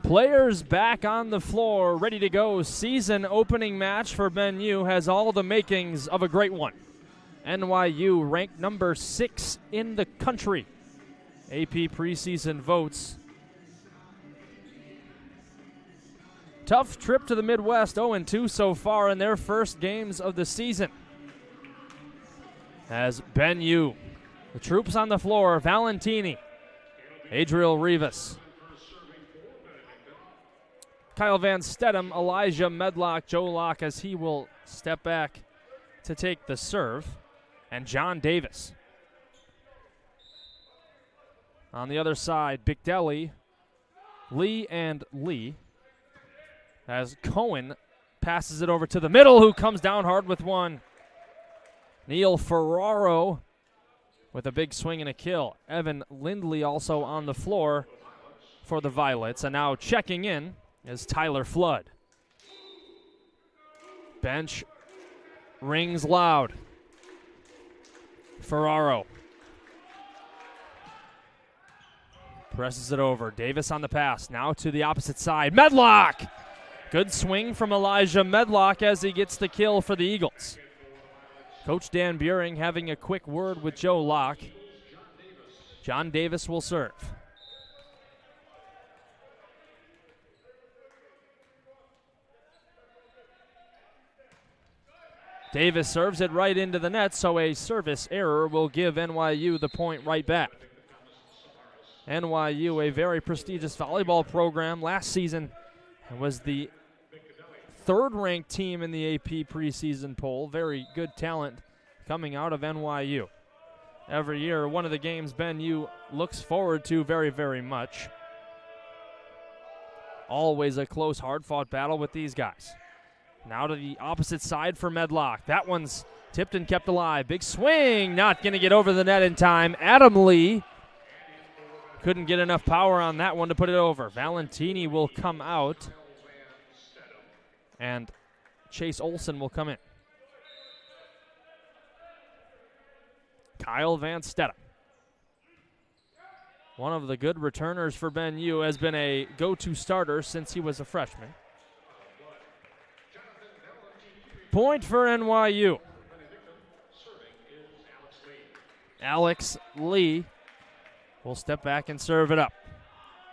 Players back on the floor, ready to go. Season opening match for Ben U has all the makings of a great one. NYU ranked number 6 in the country. AP preseason votes. Tough trip to the Midwest, 0-2 so far in their first games of the season. As Ben U, the troops on the floor, Valentini, Adriel Rivas, Kyle Van Stedham, Elijah Medlock, Joe Locke as he will step back to take the serve, and John Davis. On the other side, Bigdelli, Lee, and Lee, as Cohen passes it over to the middle, who comes down hard with one. Neil Ferraro with a big swing and a kill. Evan Lindley also on the floor for the Violets, and now checking in is Tyler Flood. Bench rings loud. Ferraro presses it over. Davis on the pass. Now to the opposite side. Medlock! Good swing from Elijah Medlock as he gets the kill for the Eagles. Coach Dan Buring having a quick word with Joe Locke. John Davis will serve. Davis serves it right into the net, so a service error will give NYU the point right back. NYU, a very prestigious volleyball program last season, was the third-ranked team in the AP preseason poll. Very good talent coming out of NYU. Every year, one of the games Ben U looks forward to very, very much. Always a close, hard-fought battle with these guys. Now to the opposite side for Medlock. That one's tipped and kept alive. Big swing, not going to get over the net in time. Adam Lee couldn't get enough power on that one to put it over. Valentini will come out, and Chase Olson will come in. Kyle Van Stedham, one of the good returners for Ben U, has been a go-to starter since he was a freshman. Point for NYU. Alex Lee will step back and serve it up.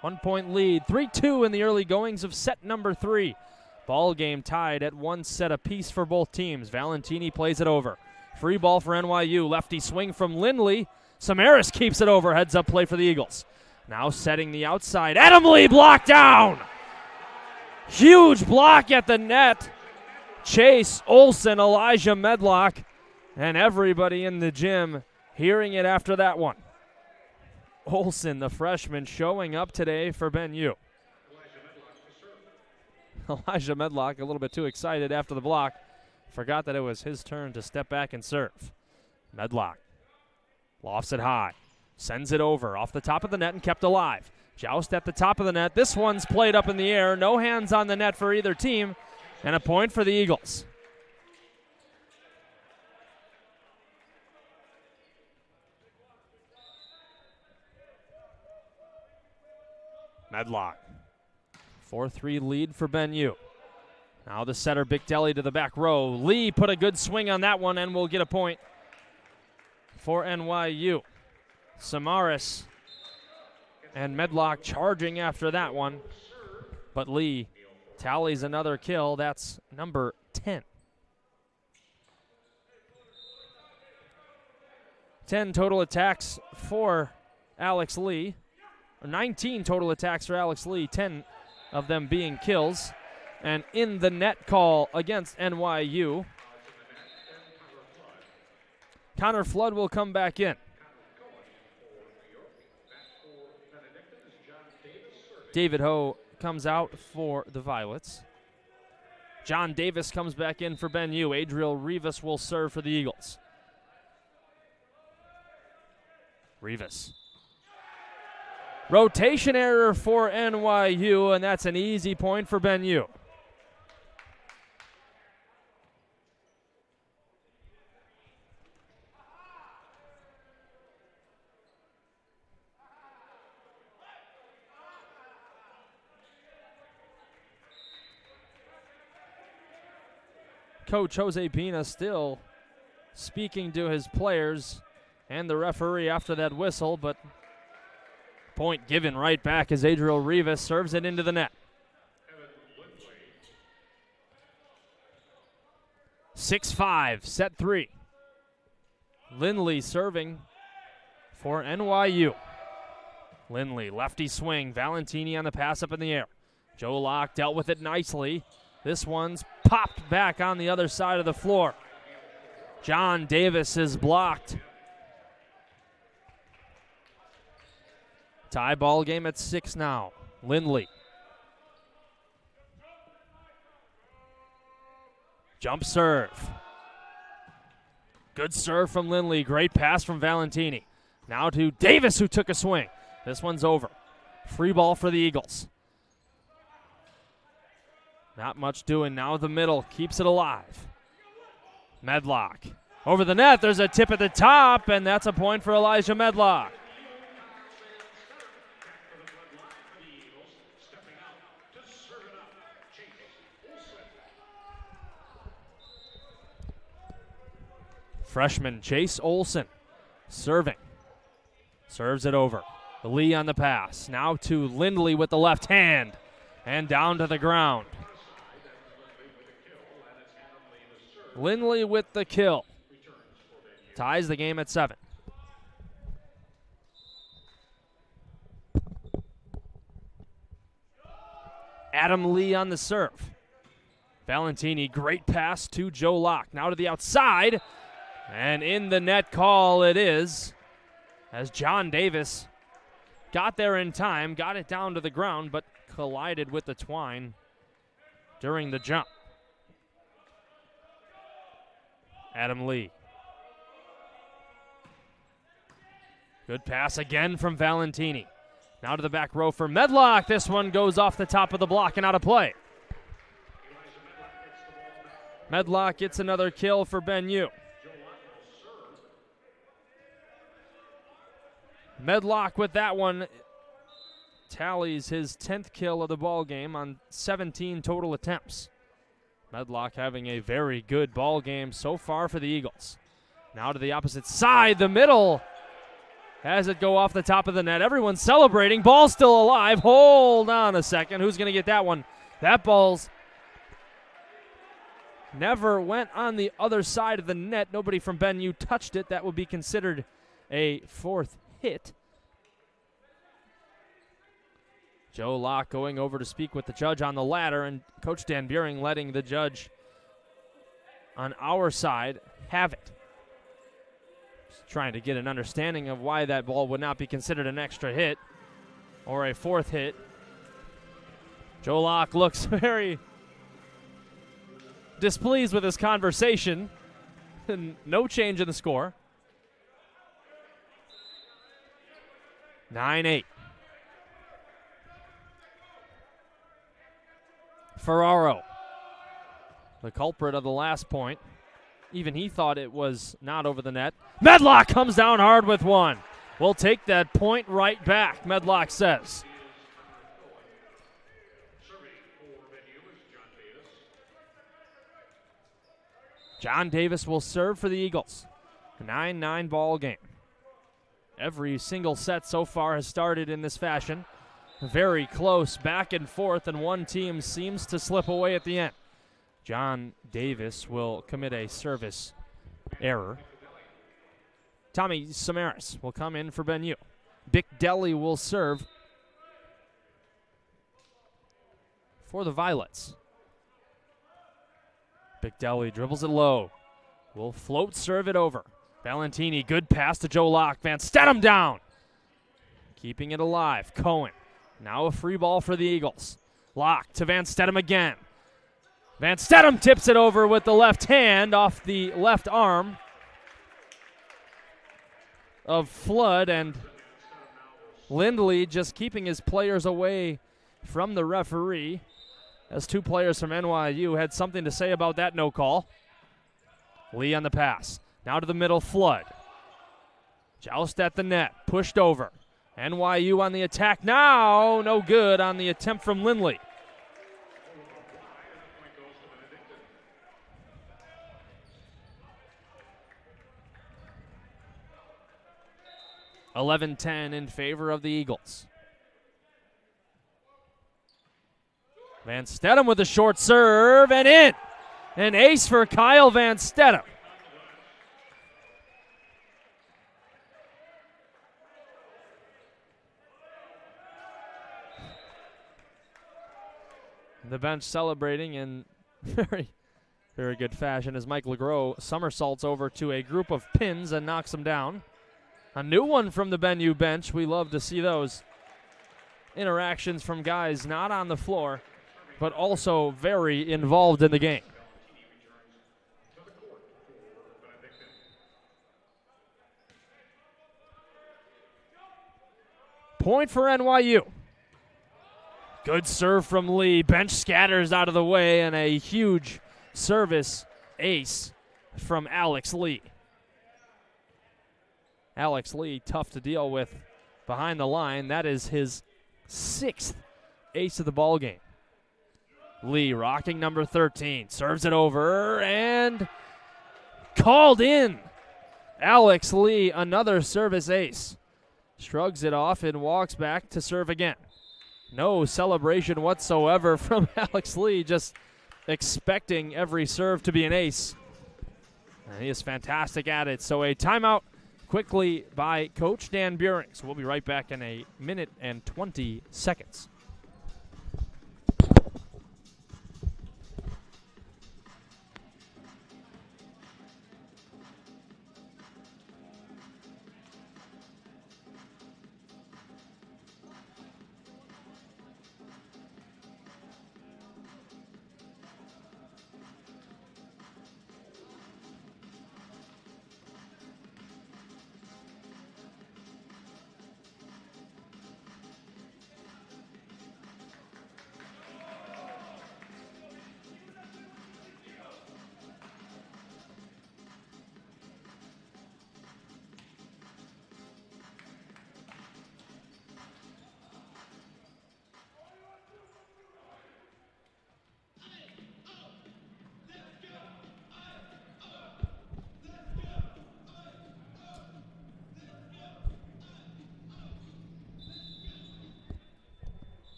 1 point lead, 3-2 in the early goings of set number 3. Ball game tied at 1 set apiece for both teams. Valentini plays it over. Free ball for NYU. Lefty swing from Lindley. Samaras keeps it over. Heads up play for the Eagles. Now setting the outside. Adam Lee blocked down. Huge block at the net. Chase Olson, Elijah Medlock, and everybody in the gym hearing it after that one. Olson, the freshman, showing up today for Ben U. Elijah Medlock a little bit too excited after the block. Forgot that it was his turn to step back and serve. Medlock lofts it high. Sends it over off the top of the net and kept alive. Joust at the top of the net. This one's played up in the air. No hands on the net for either team. And a point for the Eagles. Medlock. 4-3 lead for Ben U. Now the setter, Bigdelli, to the back row. Lee put a good swing on that one and will get a point for NYU. Samaras and Medlock charging after that one. But Lee tallies another kill. That's number 10. 10 total attacks for Alex Lee. Or 19 total attacks for Alex Lee, 10 of them being kills. And in the net call against NYU, Connor Flood will come back in. David Ho comes out for the Violets. John Davis comes back in for Ben U. Adriel Rivas will serve for the Eagles. Rivas. Rotation error for NYU, and that's an easy point for Ben U. coach Jose Pina still speaking to his players and the referee after that whistle, but point given right back as Adriel Rivas serves it into the net. 6-5, set 3. Lindley serving for NYU. Lindley, lefty swing. Valentini on the pass up in the air. Joe Locke dealt with it nicely. This one's popped back on the other side of the floor. John Davis is blocked. Tie ball game at 6 now. Lindley. Jump serve. Good serve from Lindley. Great pass from Valentini. Now to Davis, who took a swing. This one's over. Free ball for the Eagles. Not much doing. Now the middle keeps it alive. Medlock. Over the net. There's a tip at the top, and that's a point for Elijah Medlock. Freshman Chase Olson serving. Serves it over. Lee on the pass. Now to Lindley with the left hand. And down to the ground. Lindley with the kill. Ties the game at 7. Adam Lee on the serve. Valentini, great pass to Joe Locke. Now to the outside. And in the net call it is, as John Davis got there in time, got it down to the ground, but collided with the twine during the jump. Adam Lee. Good pass again from Valentini. Now to the back row for Medlock. This one goes off the top of the block and out of play. Medlock gets another kill for BenU. Medlock with that one tallies his 10th kill of the ball game on 17 total attempts. Medlock having a very good ball game so far for the Eagles. Now to the opposite side, the middle has it go off the top of the net. Everyone's celebrating. Ball still alive. Hold on a second. Who's going to get that one? That ball's never went on the other side of the net. Nobody from BenU touched it. That would be considered a 4th hit. Joe Locke going over to speak with the judge on the ladder, and Coach Dan Buehring letting the judge on our side have it. Just trying to get an understanding of why that ball would not be considered an extra hit or a 4th hit. Joe Locke looks very displeased with his conversation. No change in the score. 9-8. Ferraro, the culprit of the last point. Even he thought it was not over the net. Medlock comes down hard with one. We'll take that point right back, Medlock says. John Davis will serve for the Eagles. A 9-9 ball game. Every single set so far has started in this fashion. Very close, back and forth, and one team seems to slip away at the end. John Davis will commit a service error. Tommy Samaras will come in for BenU. Bick Deli will serve for the Violets. Bick Deli dribbles it low. Will float serve it over. Valentini, good pass to Joe Locke. Van Stedham down. Keeping it alive. Cohen. Now a free ball for the Eagles. Locke to Van Stedham again. Van Stedham tips it over with the left hand off the left arm of Flood, and Lindley just keeping his players away from the referee, as 2 players from NYU had something to say about that no call. Lee on the pass. Now to the middle, Flood. Joust at the net, pushed over. NYU on the attack now. No good on the attempt from Lindley. 11-10 in favor of the Eagles. Van Stedham with a short serve and in. An ace for Kyle Van Stedham. The bench celebrating in very, very good fashion as Mike LeGros somersaults over to a group of pins and knocks them down. A new one from the Benue bench. We love to see those interactions from guys not on the floor, but also very involved in the game. Point for NYU. Good serve from Lee. Bench scatters out of the way, and a huge service ace from Alex Lee. Alex Lee, tough to deal with behind the line. That is his 6th ace of the ball game. Lee rocking number 13. Serves it over and called in. Alex Lee, another service ace. Shrugs it off and walks back to serve again. No celebration whatsoever from Alex Lee, just expecting every serve to be an ace. And he is fantastic at it. So a timeout quickly by Coach Dan Buring. So we'll be right back in a minute and 20 seconds.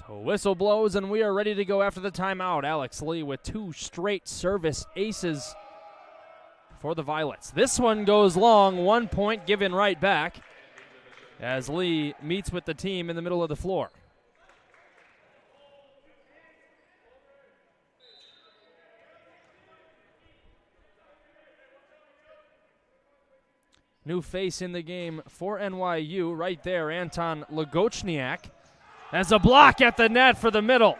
So whistle blows, and we are ready to go after the timeout. Alex Lee with 2 straight service aces for the Violets. This one goes long, 1 point given right back as Lee meets with the team in the middle of the floor. New face in the game for NYU right there, Anton Lagochniak. As a block at the net for the middle.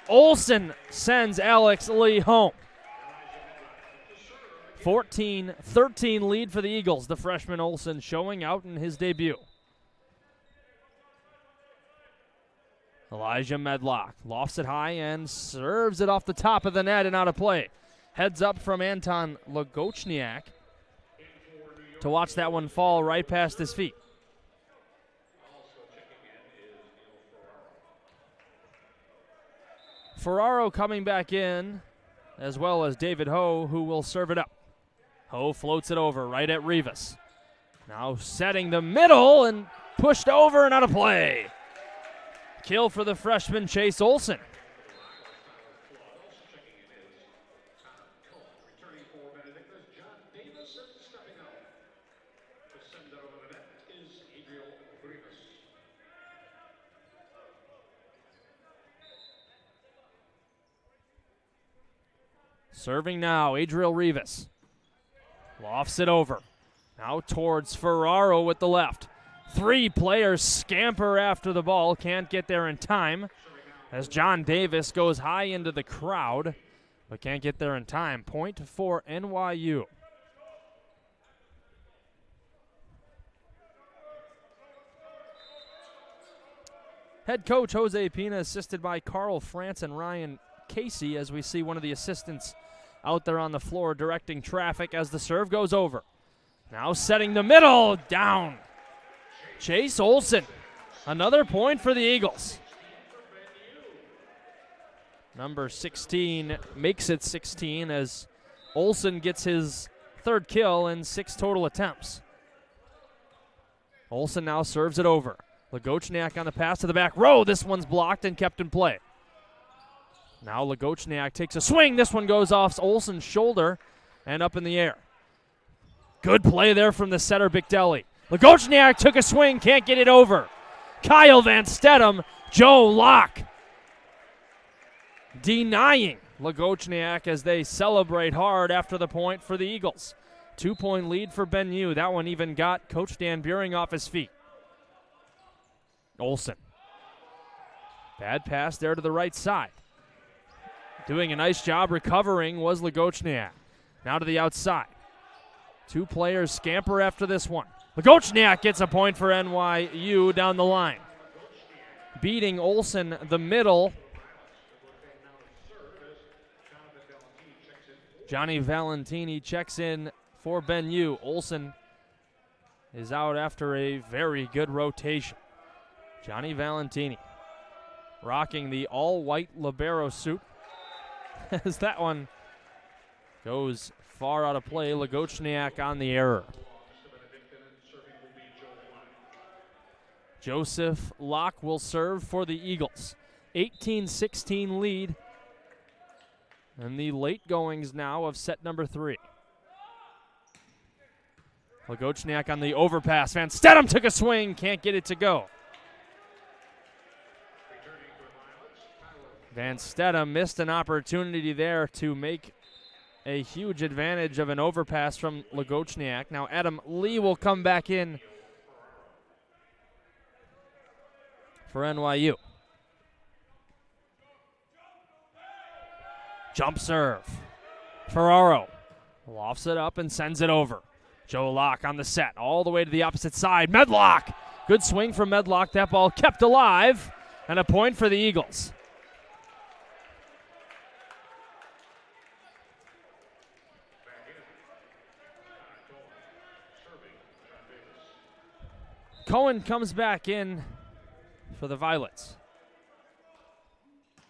Olsen sends Alex Lee home. 14-13 lead for the Eagles. The freshman Olsen showing out in his debut. Elijah Medlock lofts it high and serves it off the top of the net and out of play. Heads up from Anton Lagochniak to watch that one fall right past his feet. Ferraro coming back in, as well as David Ho, who will serve it up. Ho floats it over right at Rivas. Now setting the middle and pushed over and out of play. Kill for the freshman Chase Olsen. Serving now, Adriel Rivas. Lofts it over. Now towards Ferraro with the left. 3 players scamper after the ball. Can't get there in time as John Davis goes high into the crowd, but can't get there in time. Point for NYU. Head coach Jose Pina assisted by Carl France and Ryan Casey as we see one of the assistants out there on the floor directing traffic as the serve goes over. Now setting the middle, down. Chase Olsen, another point for the Eagles. Number 16 makes it 16 as Olsen gets his third kill in 6 total attempts. Olsen now serves it over. Lagochniak on the pass to the back row. This one's blocked and kept in play. Now Lagochniak takes a swing. This one goes off Olsen's shoulder and up in the air. Good play there from the setter, Bigdelli. Lagochniak took a swing, can't get it over. Kyle Van Stedham, Joe Locke denying Lagochniak as they celebrate hard after the point for the Eagles. 2-point lead for BenU. That one even got Coach Dan Buehring off his feet. Olsen. Bad pass there to the right side. Doing a nice job recovering was Lagochniak. Now to the outside. 2 players scamper after this one. Lagochniak gets a point for NYU down the line. Beating Olsen the middle. Johnny Valentini checks in for BenU. Olsen is out after a very good rotation. Johnny Valentini rocking the all-white libero suit as that one goes far out of play. Lagochniak on the error. Joseph Locke will serve for the Eagles. 18-16 lead. And the late goings now of set number 3. Lagochniak on the overpass. Van Stedham took a swing, can't get it to go. Van Stedham missed an opportunity there to make a huge advantage of an overpass from Lagochniak. Now Adam Lee will come back in for NYU. Jump serve. Ferraro lofts it up and sends it over. Joe Locke on the set, all the way to the opposite side. Medlock. Good swing from Medlock. That ball kept alive, and a point for the Eagles. Cohen comes back in for the Violets.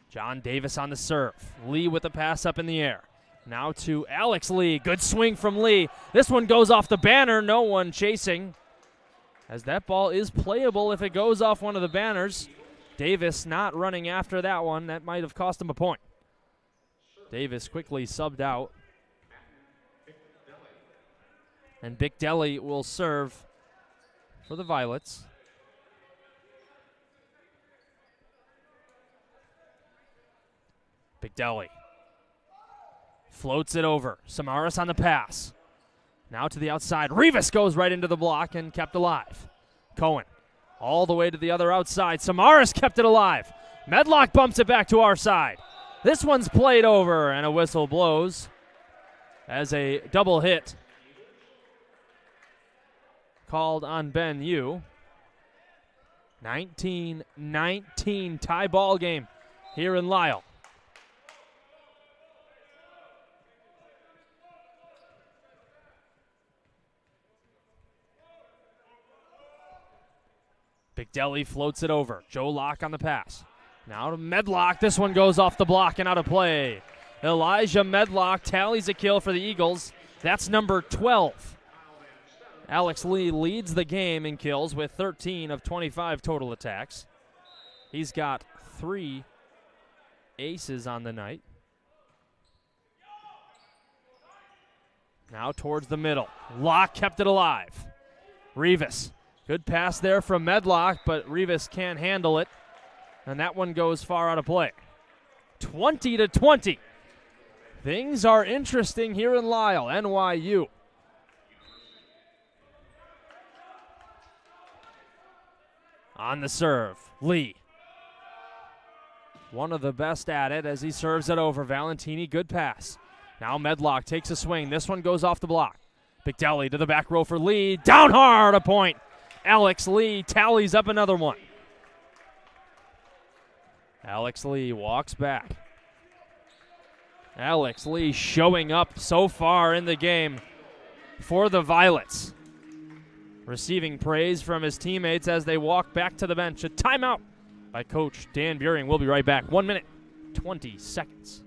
John Davis on the serve. Lee with the pass up in the air. Now to Alex Lee. Good swing from Lee. This one goes off the banner. No one chasing, as that ball is playable if it goes off one of the banners. Davis not running after that one. That might have cost him a point. Davis quickly subbed out. And Bigdelli will serve for the Violets. Bigdelli floats it over. Samaras on the pass. Now to the outside. Rivas goes right into the block and kept alive. Cohen all the way to the other outside. Samaras kept it alive. Medlock bumps it back to our side. This one's played over, and a whistle blows as a double hit called on BenU. 19-19 tie ball game here in Lisle. Bigdelli floats it over. Joe Locke on the pass. Now to Medlock. This one goes off the block and out of play. Elijah Medlock tallies a kill for the Eagles. That's number 12. Alex Lee leads the game in kills with 13 of 25 total attacks. He's got 3 aces on the night. Now towards the middle. Locke kept it alive. Rivas. Good pass there from Medlock, but Rivas can't handle it. And that one goes far out of play. 20-20. Things are interesting here in Lisle. NYU. On the serve, Lee. One of the best at it as he serves it over. Valentini, good pass. Now Medlock takes a swing. This one goes off the block. Bigdelli to the back row for Lee. Down hard, a point. Alex Lee tallies up another one. Alex Lee walks back. Alex Lee showing up so far in the game for the Violets. Receiving praise from his teammates as they walk back to the bench. A timeout by Coach Dan Buehring. We'll be right back. 1 minute 20 seconds.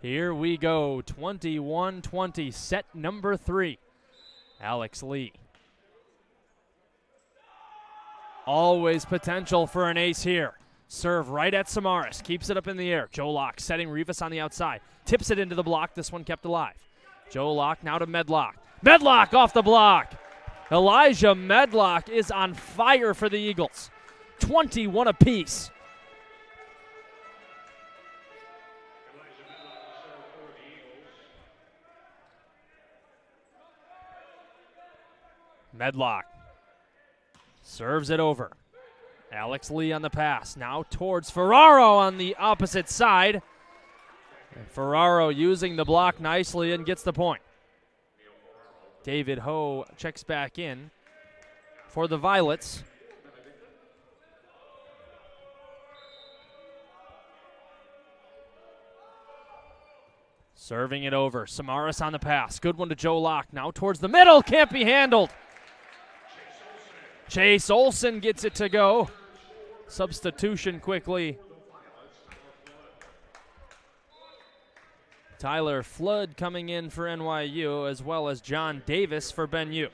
Here we go, 21-20, set number 3. Alex Lee. Always potential for an ace here. Serve right at Samaras, keeps it up in the air. Joe Locke setting Rivas on the outside. Tips it into the block, this one kept alive. Joe Locke now to Medlock. Medlock off the block. Elijah Medlock is on fire for the Eagles. 21 apiece. Medlock serves it over. Alex Lee on the pass. Now towards Ferraro on the opposite side. And Ferraro using the block nicely and gets the point. David Ho checks back in for the Violets. Serving it over. Samaras on the pass. Good one to Joe Locke. Now towards the middle. Can't be handled. Chase Olsen gets it to go. Substitution quickly. Tyler Flood coming in for NYU, as well as John Davis for BenU.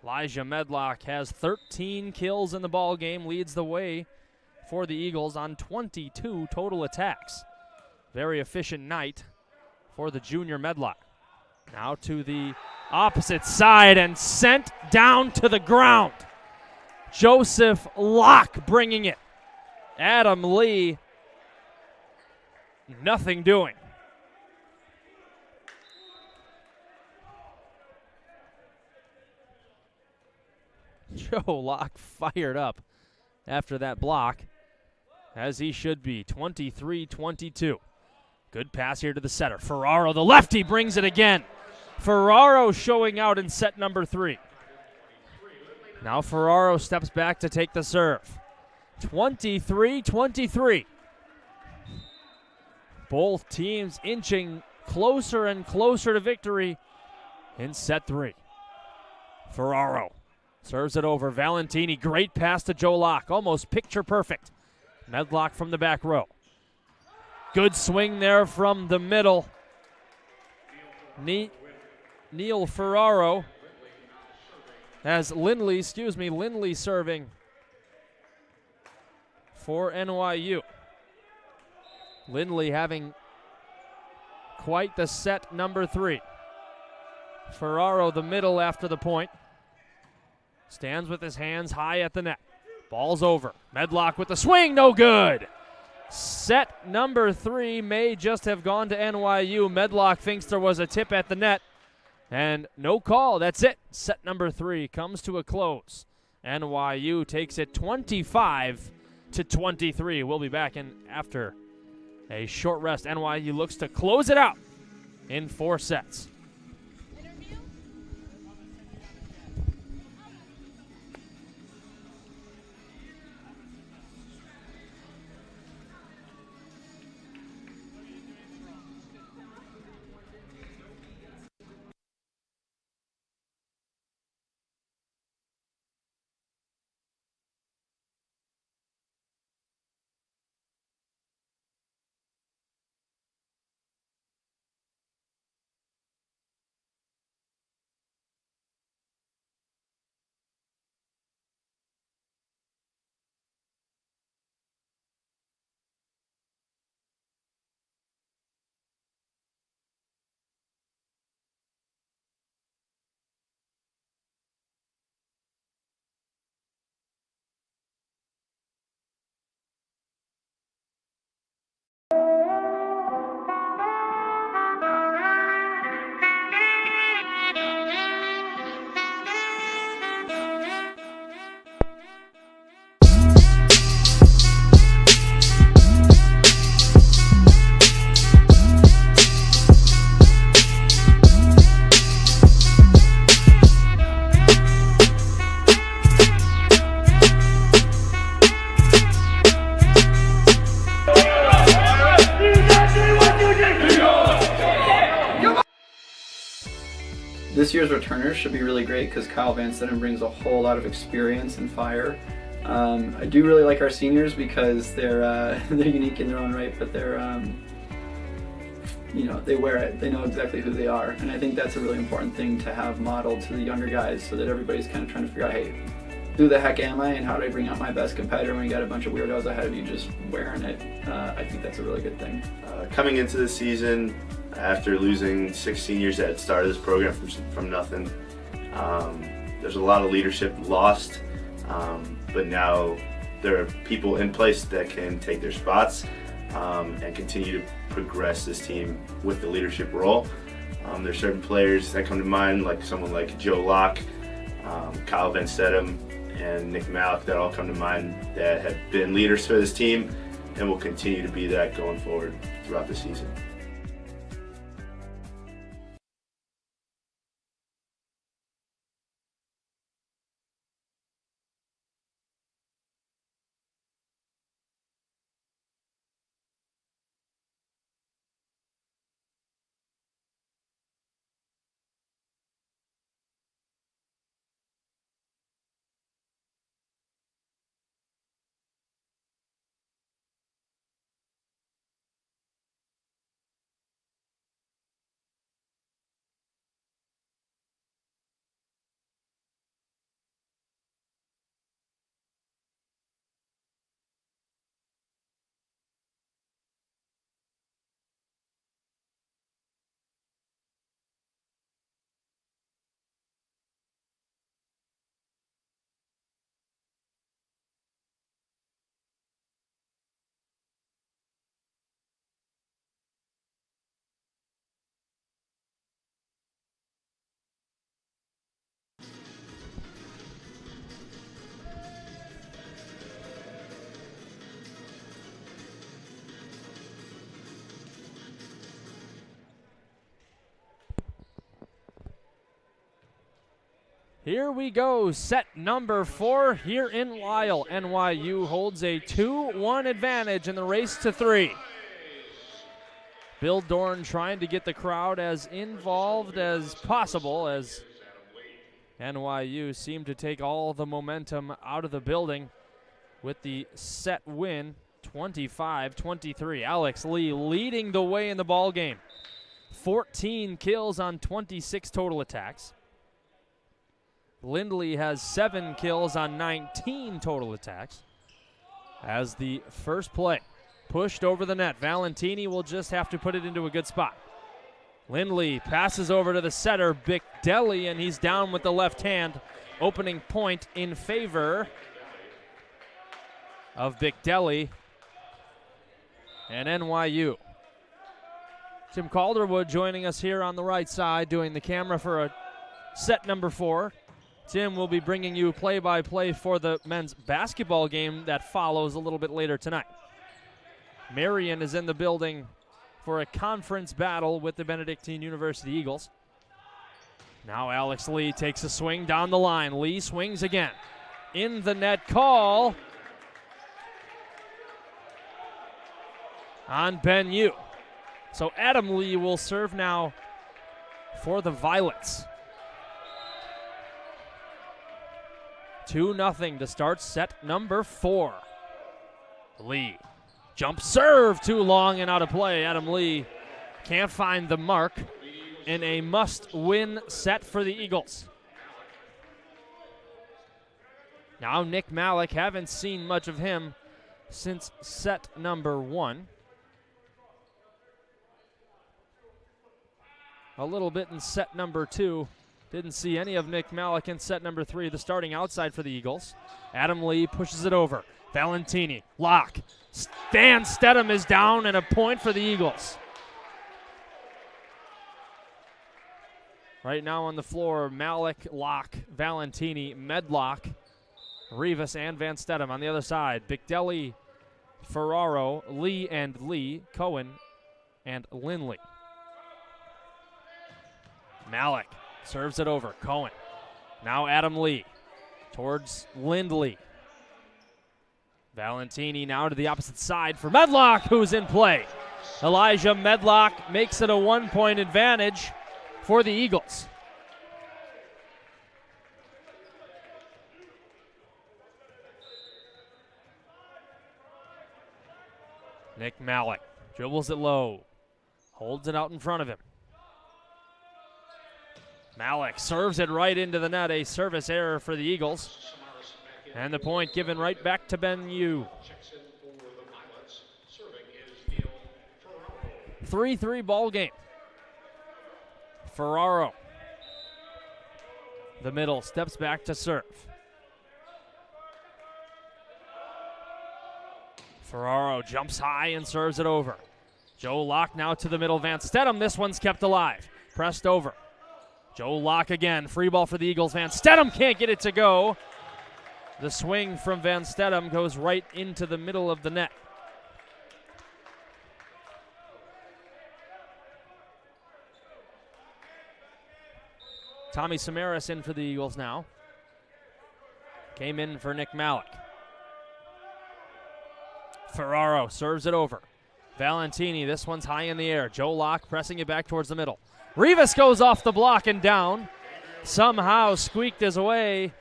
Elijah Medlock has 13 kills in the ball game, leads the way for the Eagles on 22 total attacks. Very efficient night for the junior Medlock. Now to the opposite side and sent down to the ground. Joseph Locke bringing it. Adam Lee, nothing doing. Joe Locke fired up after that block, as he should be. 23-22. Good pass here to the setter. Ferraro, the lefty, brings it again. Ferraro showing out in set number 3. Now Ferraro steps back to take the serve. 23-23. Both teams inching closer and closer to victory in set 3. Ferraro serves it over. Valentini, great pass to Joe Locke. Almost picture perfect. Medlock from the back row. Good swing there from the middle. Neil Ferraro has Lindley serving for NYU. Lindley having quite the set number 3. Ferraro the middle after the point. Stands with his hands high at the net. Ball's over. Medlock with the swing, no good. Set number 3 may just have gone to NYU. Medlock thinks there was a tip at the net. And no call. That's it. Set number 3 comes to a close. NYU takes it 25-23. We'll be back in after a short rest. NYU looks to close it out in 4 sets. year's returners should be really great because Kyle Van Stetten brings a whole lot of experience and fire. I do really like our seniors because they're unique in their own right, but they're they wear it. They know exactly who they are, and I think that's a really important thing to have modeled to the younger guys, so that everybody's kind of trying to figure out, hey, who the heck am I, and how do I bring out my best competitor when you got a bunch of weirdos ahead of you just wearing it? I think that's a really good thing. Coming into the season, after losing 6 seniors at the start of this program from nothing, there's a lot of leadership lost, but now there are people in place that can take their spots and continue to progress this team with the leadership role. There's certain players that come to mind, like someone like Joe Locke, Kyle Van Stetten, and Nick Malik, that all come to mind that have been leaders for this team and will continue to be that going forward throughout the season. Here we go, set number 4 here in Lisle. NYU holds a 2-1 advantage in the race to 3. Bill Dorn trying to get the crowd as involved as possible, as NYU seemed to take all the momentum out of the building with the set win, 25-23. Alex Lee leading the way in the ball game. 14 kills on 26 total attacks. Lindley has 7 kills on 19 total attacks. As the first play pushed over the net, Valentini will just have to put it into a good spot. Lindley passes over to the setter, Bicdelli, and he's down with the left hand. Opening point in favor of Bicdelli and NYU. Tim Calderwood joining us here on the right side, doing the camera for a set number 4. Tim will be bringing you play-by-play for the men's basketball game that follows a little bit later tonight. Marion is in the building for a conference battle with the Benedictine University Eagles. Now Alex Lee takes a swing down the line. Lee swings again. In the net call on Ben Yu. So Adam Lee will serve now for the Violets. 2-0 to start set number 4. Lee, jump serve, too long and out of play. Adam Lee can't find the mark in a must-win set for the Eagles. Now Nick Malik, haven't seen much of him since set number 1. A little bit in set number 2. Didn't see any of Nick Malik in set number 3, the starting outside for the Eagles. Adam Lee pushes it over. Valentini, lock. Van Stetten is down, and a point for the Eagles. Right now on the floor, Malik, Locke, Valentini, Medlock, Rivas, and Van Stetten. On the other side, Bicdelli, Ferraro, Lee and Lee, Cohen, and Lindley. Malik serves it over. Cohen. Now Adam Lee towards Lindley. Valentini now to the opposite side for Medlock, who's in play. Elijah Medlock makes it a 1-point advantage for the Eagles. Nick Malik dribbles it low, holds it out in front of him. Malik serves it right into the net, a service error for the Eagles. And the point given right back to Benue. 3-3 ball game. Ferraro. The middle, steps back to serve. Ferraro jumps high and serves it over. Joe Locke now to the middle. Van Stedham, this one's kept alive. Pressed over. Joe Locke again, free ball for the Eagles. Van Stedham can't get it to go. The swing from Van Stedham goes right into the middle of the net. Tommy Samaras in for the Eagles now. Came in for Nick Malik. Ferraro serves it over. Valentini, this one's high in the air. Joe Locke pressing it back towards the middle. Rivas goes off the block and down. Somehow squeaked his way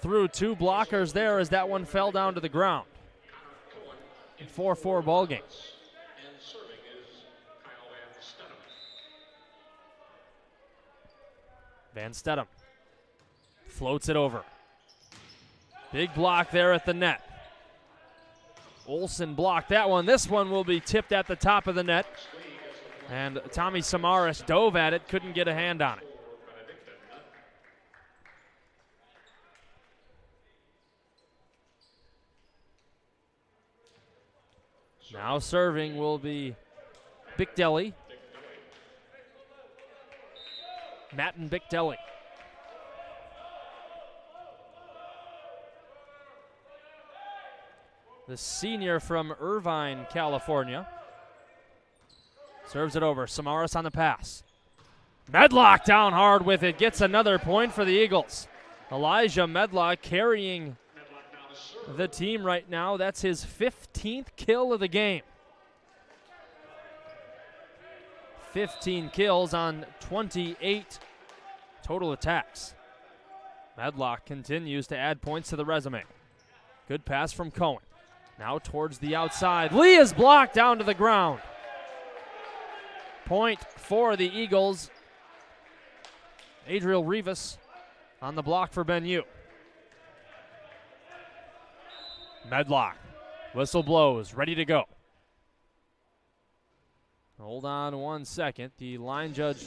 through two blockers there as that one fell down to the ground. 4-4 ball game. Van Stedham floats it over. Big block there at the net. Olsen blocked that one. This one will be tipped at the top of the net. And Tommy Samaras dove at it, couldn't get a hand on it. Now serving will be Bicdelli. Matten Bicdelli. The senior from Irvine, California. Serves it over. Samaras on the pass. Medlock down hard with it. Gets another point for the Eagles. Elijah Medlock carrying the team right now. That's his 15th kill of the game. 15 kills on 28 total attacks. Medlock continues to add points to the resume. Good pass from Cohen. Now towards the outside. Lee is blocked down to the ground. Point for the Eagles. Adriel Rivas on the block for Benue. Medlock. Whistle blows. Ready to go. Hold on 1 second. The line judge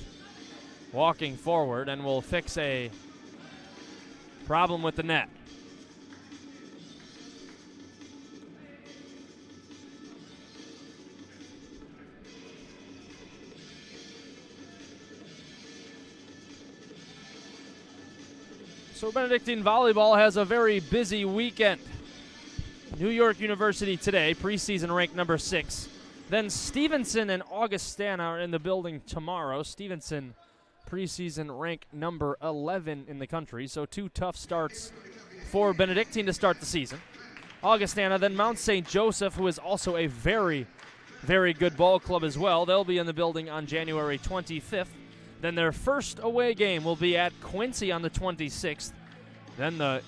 walking forward and will fix a problem with the net. So Benedictine volleyball has a very busy weekend. New York University today, preseason ranked number 6. Then Stevenson and Augustana are in the building tomorrow. Stevenson, preseason rank number 11 in the country, so 2 tough starts for Benedictine to start the season. Augustana, then Mount St. Joseph, who is also a very, very good ball club as well. They'll be in the building on January 25th. Then their first away game will be at Quincy on the 26th. Then the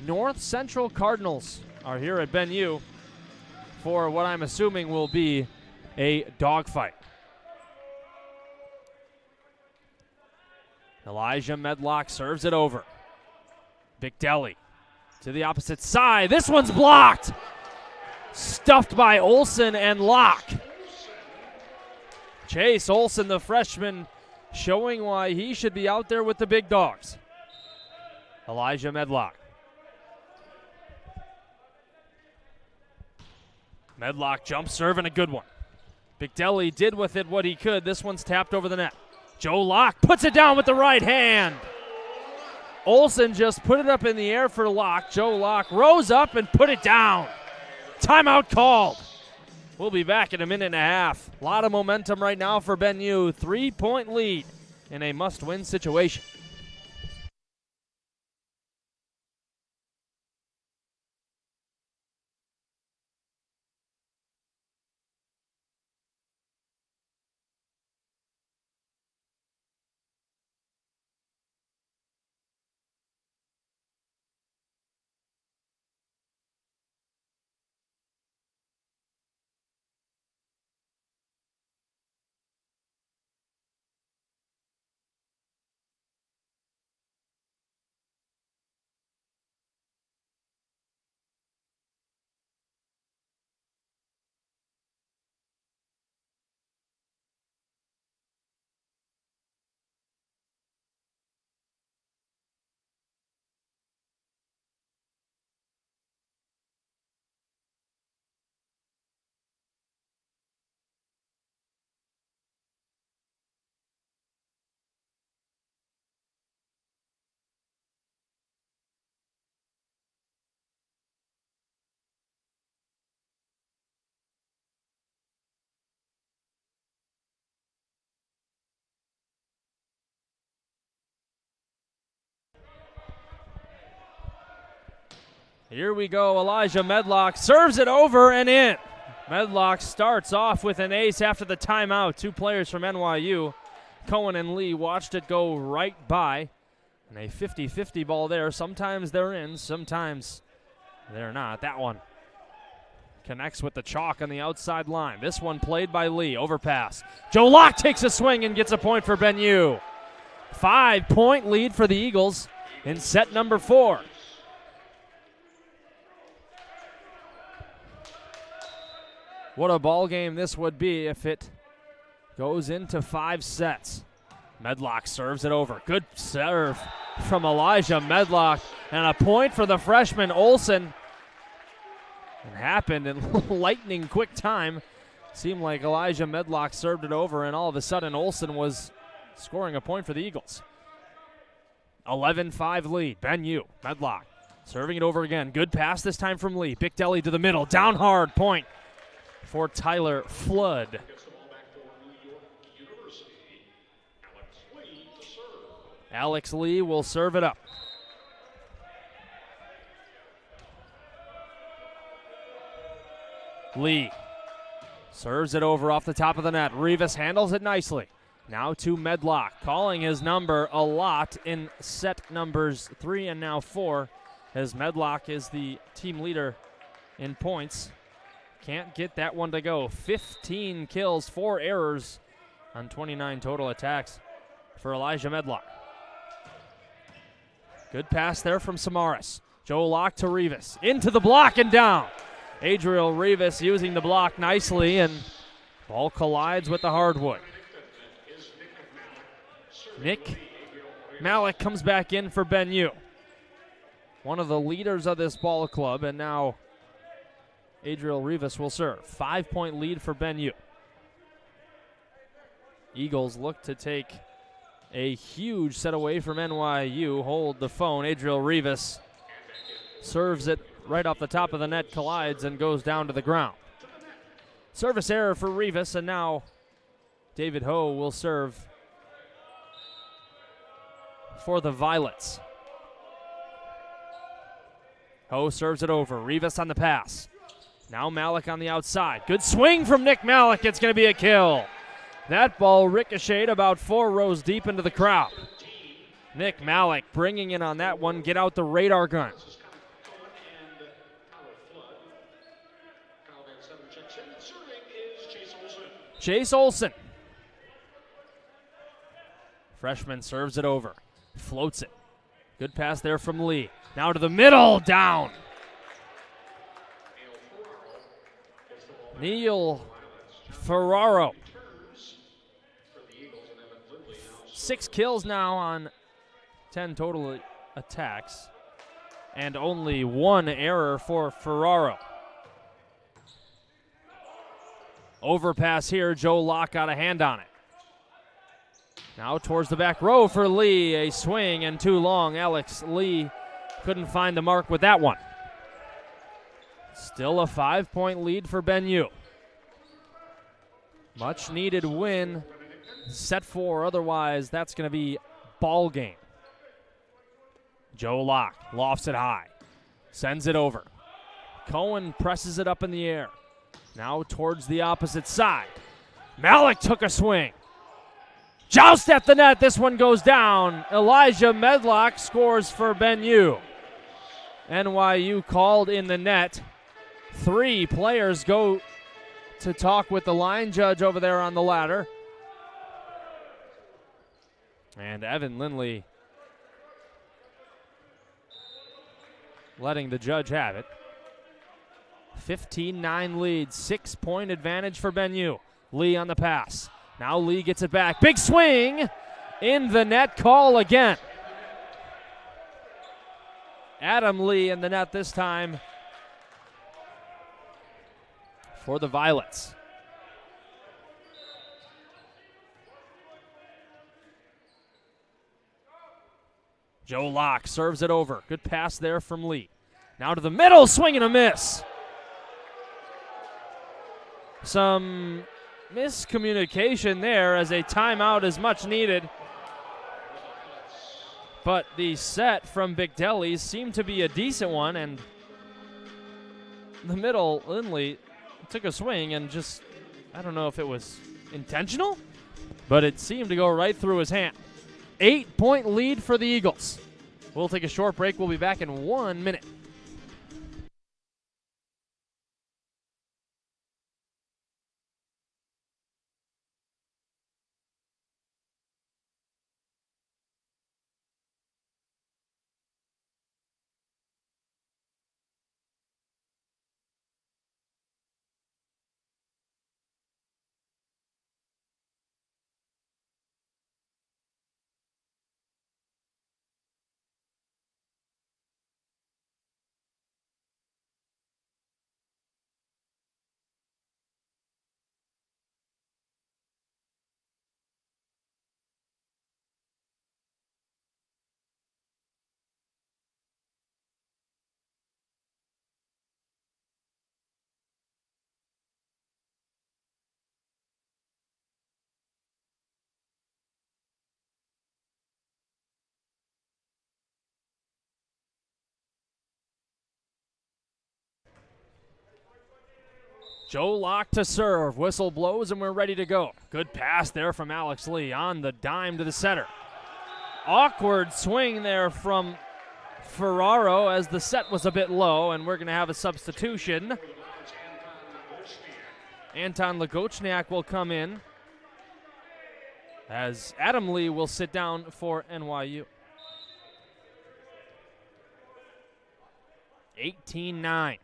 North Central Cardinals are here at Benue for what I'm assuming will be a dogfight. Elijah Medlock serves it over. Bicdelli to the opposite side. This one's blocked. Stuffed by Olsen and Locke. Chase Olsen, the freshman, showing why he should be out there with the big dogs. Elijah Medlock. Medlock jump serve and a good one. Bicdelli did with it what he could. This one's tapped over the net. Joe Locke puts it down with the right hand. Olsen just put it up in the air for Locke. Joe Locke rose up and put it down. Timeout called. We'll be back in a minute and a half. A lot of momentum right now for Benue. 3-point lead in a must-win situation. Here we go. Elijah Medlock serves it over and in. Medlock starts off with an ace after the timeout. Two players from NYU, Cohen and Lee, watched it go right by. And a 50-50 ball there. Sometimes they're in, sometimes they're not. That one connects with the chalk on the outside line. This one played by Lee. Overpass. Joe Locke takes a swing and gets a point for Bennu. 5-point lead for the Eagles in set number 4. What a ball game this would be if it goes into 5 sets. Medlock serves it over. Good serve from Elijah Medlock. And a point for the freshman Olson. It happened in lightning quick time. Seemed like Elijah Medlock served it over, and all of a sudden Olson was scoring a point for the Eagles. 11-5 lead. Bennu. Medlock serving it over again. Good pass this time from Lee. Big Deli to the middle. Down hard. Point for Tyler Flood. Alex Lee will serve it up. Lee serves it over off the top of the net. Rivas handles it nicely. Now to Medlock, calling his number a lot in set numbers 3 and now 4, as Medlock is the team leader in points. Can't get that one to go. 15 kills, 4 errors on 29 total attacks for Elijah Medlock. Good pass there from Samaras. Joe Locke to Rivas. Into the block and down. Adriel Rivas using the block nicely, and ball collides with the hardwood. Nick Malik comes back in for Bennu. One of the leaders of this ball club, and now Adriel Rivas will serve. 5-point lead for Bennu. Eagles look to take a huge set away from NYU. Hold the phone. Adriel Rivas serves it right off the top of the net, collides, and goes down to the ground. Service error for Rivas, and now David Ho will serve for the Violets. Ho serves it over. Rivas on the pass. Now Malik on the outside. Good swing from Nick Malik. It's going to be a kill. That ball ricocheted about 4 rows deep into the crowd. Nick Malik bringing in on that one. Get out the radar gun. Chase Olson. Freshman serves it over. Floats it. Good pass there from Lee. Now to the middle. Down. Neil Ferraro. 6 kills now on 10 total attacks, and only 1 error for Ferraro. Overpass here. Joe Locke got a hand on it. Now towards the back row for Lee. A swing and too long. Alex Lee couldn't find the mark with that one. Still a 5-point lead for Bennu. Much needed win. Set 4, otherwise that's going to be ball game. Joe Locke lofts it high. Sends it over. Cohen presses it up in the air. Now towards the opposite side. Malik took a swing. Joust at the net. This one goes down. Elijah Medlock scores for Bennu. NYU called in the net. 3 players go to talk with the line judge over there on the ladder. And Evan Lindley letting the judge have it. 15-9 lead, 6-point advantage for Bennu. Lee on the pass. Now Lee gets it back. Big swing in the net, call again. Adam Lee in the net this time for the Violets. Joe Locke serves it over. Good pass there from Lee. Now to the middle, swing and a miss. Some miscommunication there, as a timeout is much needed. But the set from Big Deli seemed to be a decent one, and the middle, Lindley took a swing and just, I don't know if it was intentional, but it seemed to go right through his hand. 8-point lead for the Eagles. We'll take a short break. We'll be back in 1 minute. Joe Locke to serve. Whistle blows and we're ready to go. Good pass there from Alex Lee on the dime to the center. Awkward swing there from Ferraro as the set was a bit low, and we're going to have a substitution. Anton Lagochniak will come in as Adam Lee will sit down for NYU. 18-9.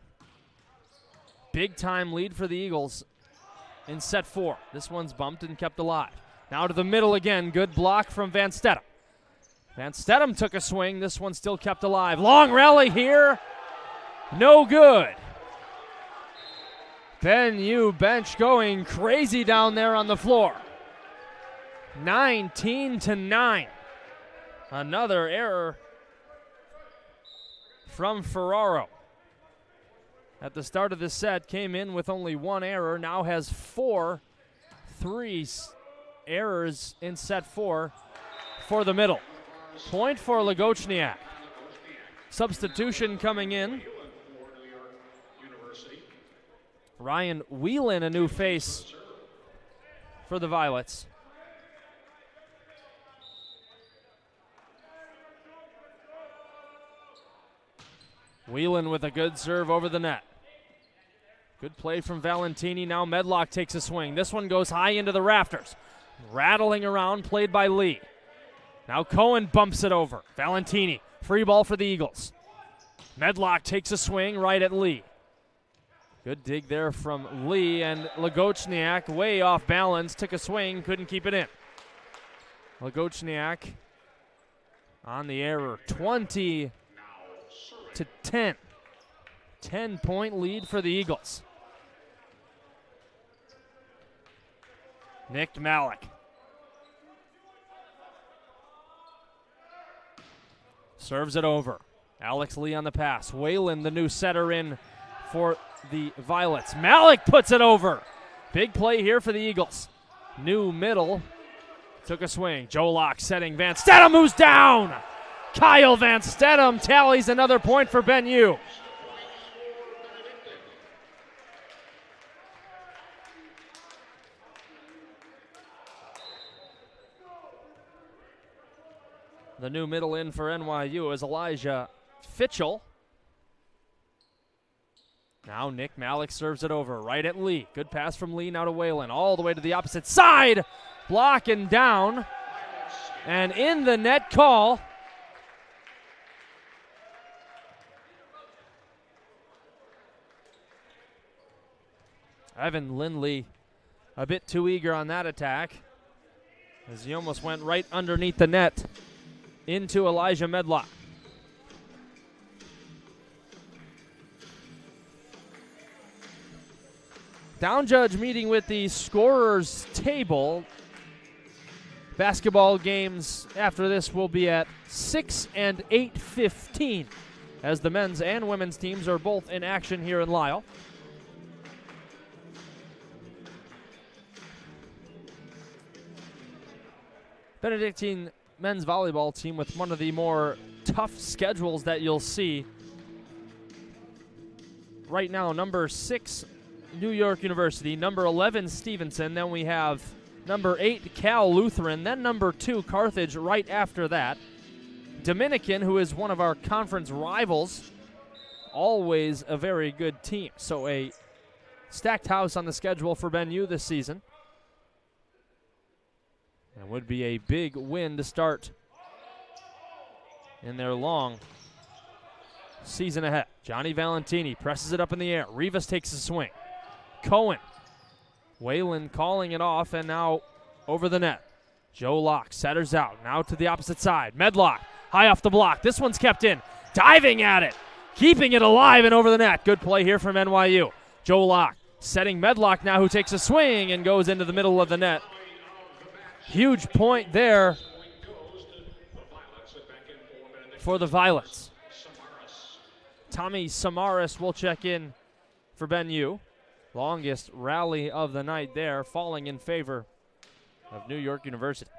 Big time lead for the Eagles in set 4. This one's bumped and kept alive. Now to the middle again. Good block from Van Stedham. Van Stedham took a swing. This one still kept alive. Long rally here. No good. BenU bench going crazy down there on the floor. 19-9. Another error from Ferraro. At the start of this set, came in with only 1 error, now has 4 errors in set 4 for the middle. Point for Lagochniak. Substitution coming in. Ryan Whelan, a new face for the Violets. Whelan with a good serve over the net. Good play from Valentini. Now Medlock takes a swing. This one goes high into the rafters. Rattling around, played by Lee. Now Cohen bumps it over. Valentini, free ball for the Eagles. Medlock takes a swing right at Lee. Good dig there from Lee, and Lagochniak way off balance. Took a swing, couldn't keep it in. Lagochniak on the error. 20-10. 10-point lead for the Eagles. Nick Malik. Serves it over. Alex Lee on the pass. Whalen, the new setter, in for the Violets. Malik puts it over. Big play here for the Eagles. New middle. Took a swing. Joe Locke setting. Van Stedham moves down. Kyle Van Stedham tallies another point for BenU. The new middle in for NYU is Elijah Fitchell. Now Nick Malik serves it over right at Lee. Good pass from Lee now to Whalen. All the way to the opposite side. Block and down. And in the net call. Evan Lindley a bit too eager on that attack, as he almost went right underneath the net into Elijah Medlock. Down judge meeting with the scorers table. Basketball games after this will be at 6 and 8:15, as the men's and women's teams are both in action here in Lisle. Benedictine men's volleyball team with one of the more tough schedules that you'll see. right now number 6, New York University, number 11, Stevenson. Then we have number 8, Cal Lutheran. Then number 2, Carthage right after that. Dominican, who is one of our conference rivals, always a very good team. So a stacked house on the schedule for Ben U this season. It would be a big win to start in their long season ahead. Johnny Valentini presses it up in the air. Rivas takes a swing. Cohen. Whalen calling it off, and now over the net. Joe Locke setters out. Now to the opposite side. Medlock high off the block. This one's kept in. Diving at it. Keeping it alive and over the net. Good play here from NYU. Joe Locke setting Medlock now, who takes a swing and goes into the middle of the net. Huge point there for the Violets. Tommy Samaras will check in for Ben U. Longest rally of the night there, falling in favor of New York University.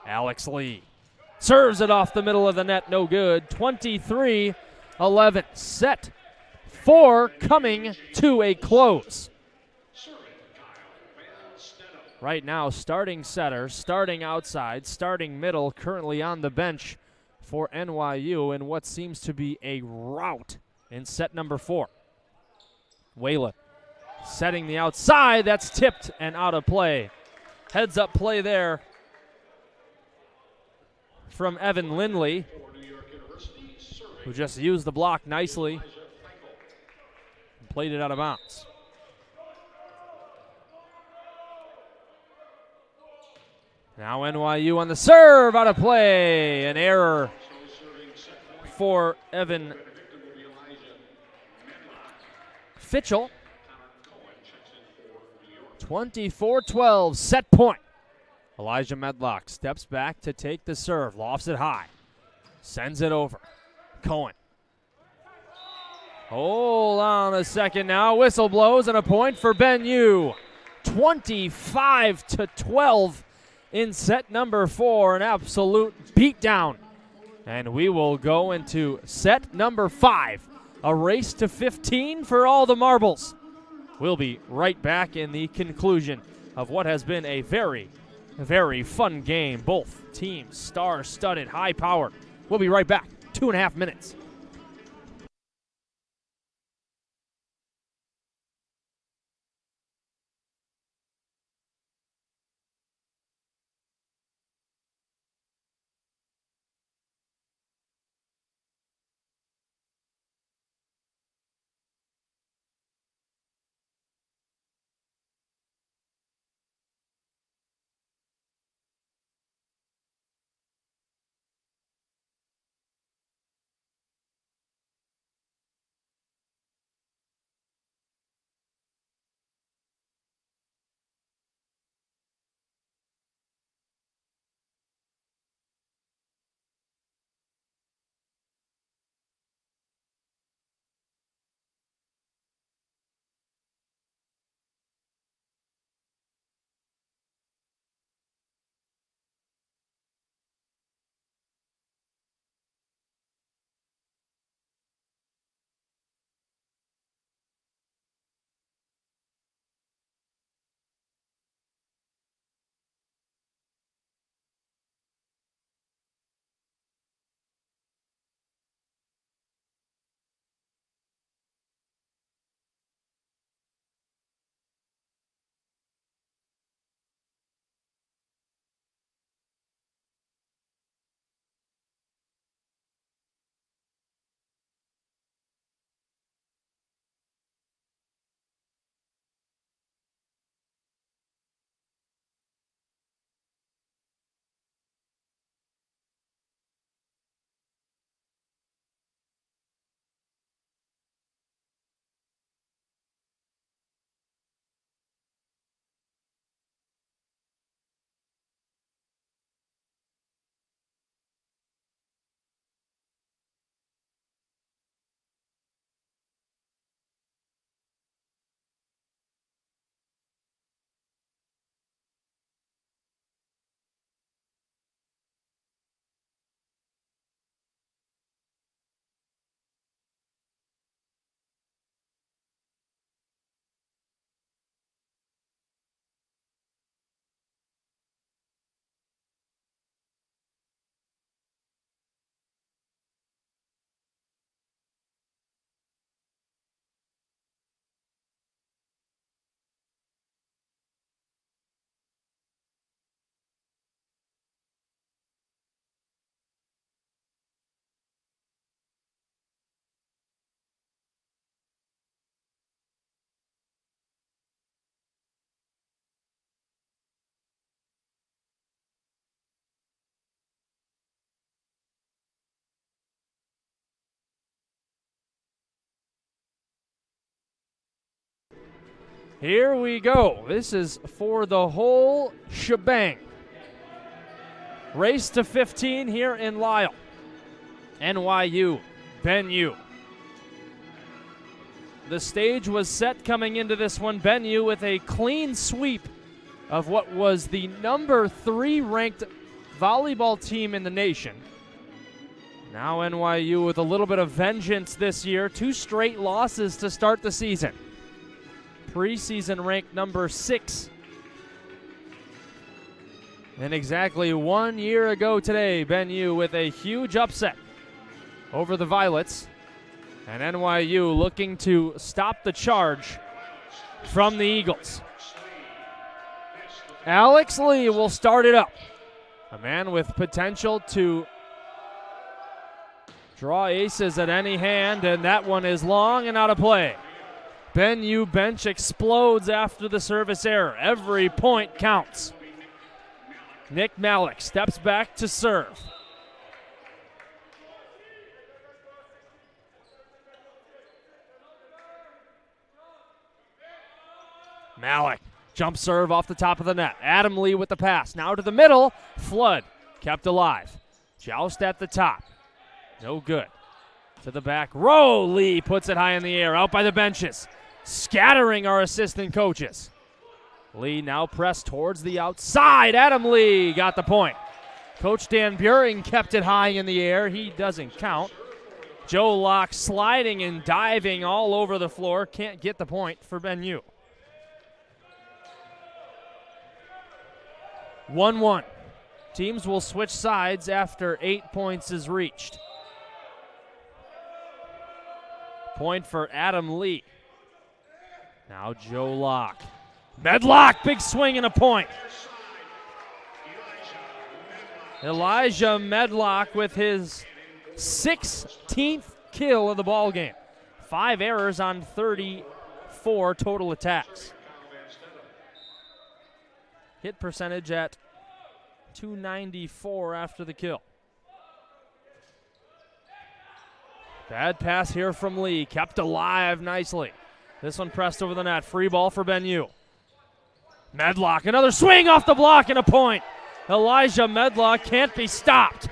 Alex Lee serves it off the middle of the net, no good. 23-11, set 4 coming to a close. Right now, starting setter, starting outside, starting middle, currently on the bench for NYU in what seems to be a rout in set number 4. Whalen setting the outside, that's tipped and out of play. Heads up play there from Evan Lindley, who just used the block nicely and played it out of bounds. Now NYU on the serve, out of play. An error for Evan Fitchell. 24-12, set point. Elijah Medlock steps back to take the serve, lofts it high, sends it over. Cohen. Hold on a second now. Whistle blows and a point for Ben U. 25-12 in set number 4. An absolute beatdown. And we will go into set number 5. A race to 15 for all the marbles. We'll be right back in the conclusion of what has been a very, very fun game. Both teams star-studded, high-powered. We'll be right back. 2.5 minutes. Here we go. This is for the whole shebang. Race to 15 here in Lisle. NYU, Ben U. The stage was set coming into this one. Ben U with a clean sweep of what was the number 3 ranked volleyball team in the nation. Now NYU with a little bit of vengeance this year. 2 straight losses to start the season. Preseason ranked number 6. And exactly 1 year ago today, Ben U with a huge upset over the Violets. And NYU looking to stop the charge from the Eagles. Alex Lee will start it up. A man with potential to draw aces at any hand, and that one is long and out of play. Ben U bench explodes after the service error. Every point counts. Nick Malik steps back to serve. Malik, jump serve off the top of the net. Adam Lee with the pass. Now to the middle. Flood kept alive. Joust at the top. No good. To the back row. Lee puts it high in the air. Out by the benches. Scattering our assistant coaches. Lee now pressed towards the outside. Adam Lee got the point. Coach Dan Buring kept it high in the air. He doesn't count. Joe Locke sliding and diving all over the floor. Can't get the point for Ben U. 1-1. Teams will switch sides after 8 points is reached. Point for Adam Lee. Now Joe Locke. Medlock, big swing and a point. Elijah Medlock with his 16th kill of the ball game. 5 errors on 34 total attacks. Hit percentage at .294 after the kill. Bad pass here from Lee. Kept alive nicely. This one pressed over the net. Free ball for Ben U. Medlock, another swing off the block and a point. Elijah Medlock can't be stopped.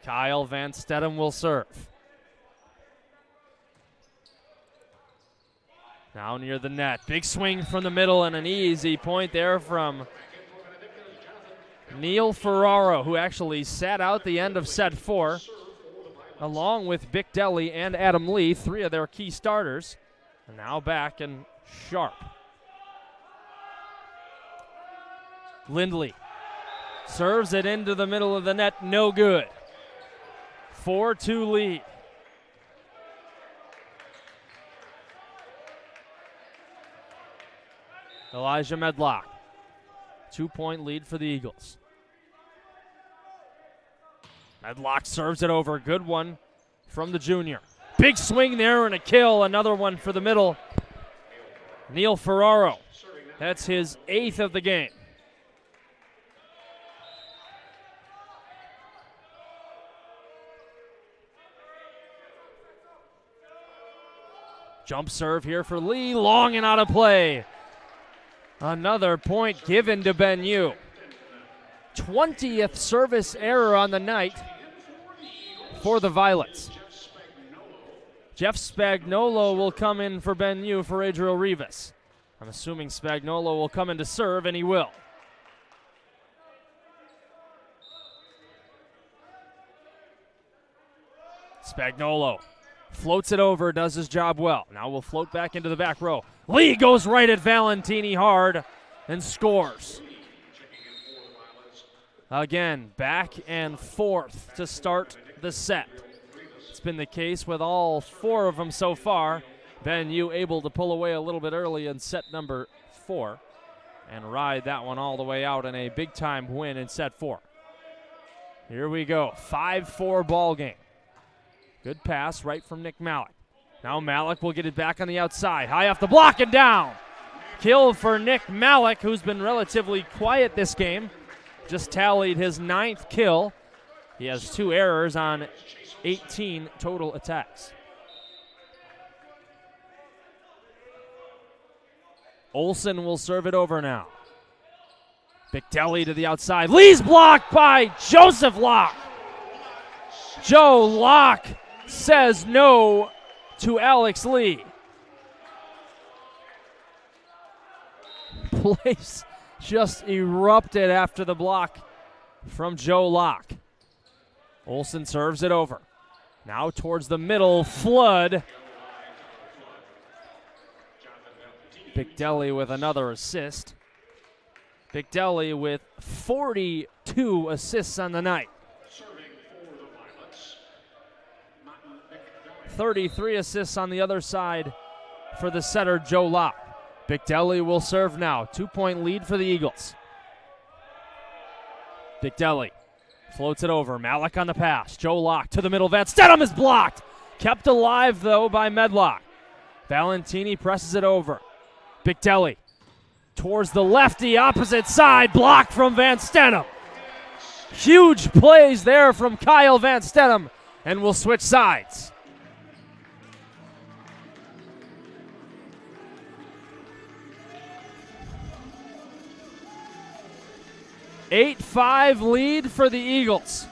Kyle Van Stedham will serve. Now near the net. Big swing from the middle and an easy point there from Neil Ferraro, who actually sat out the end of set 4, along with Bick Deli and Adam Lee, 3 of their key starters. And now back and sharp. Lindley serves it into the middle of the net, no good. 4-2 lead. Elijah Medlock. 2-point lead for the Eagles. Medlock serves it over. Good one from the junior. Big swing there and a kill. Another one for the middle. Neil Ferraro. That's his 8th of the game. Jump serve here for Lee. Long and out of play. Another point given to Ben U. 20th service error on the night for the Violets. Jeff Spagnolo will come in for Ben U for Adriel Rivas. I'm assuming Spagnolo will come in to serve, and he will. Spagnolo floats it over, does his job well. Now we'll float back into the back row. Lee goes right at Valentini hard and scores. Again, back and forth to start the set. It's been the case with all 4 of them so far. Ben U able to pull away a little bit early in set number 4 and ride that one all the way out in a big-time win in set 4. Here we go, 5-4 ball game. Good pass right from Nick Malik. Now Malik will get it back on the outside. High off the block and down. Kill for Nick Malik, who's been relatively quiet this game. Just tallied his 9th kill. He has 2 errors on 18 total attacks. Olsen will serve it over now. Bigdelli to the outside. Lee's blocked by Joseph Locke. Joe Locke says no to Alex Lee. Place just erupted after the block from Joe Locke. Olsen serves it over. Now towards the middle, Flood. Bigdelli with another assist. Bigdelli with 42 assists on the night. 33 assists on the other side for the setter, Joe Locke. Bigdelli will serve now. 2-point lead for the Eagles. Bigdelli floats it over. Malik on the pass. Joe Locke to the middle. Van Stedham is blocked. Kept alive, though, by Medlock. Valentini presses it over. Bigdelli towards the lefty opposite side. Blocked from Van Stedham. Huge plays there from Kyle Van Stedham. And we'll switch sides. 8-5 lead for the Eagles.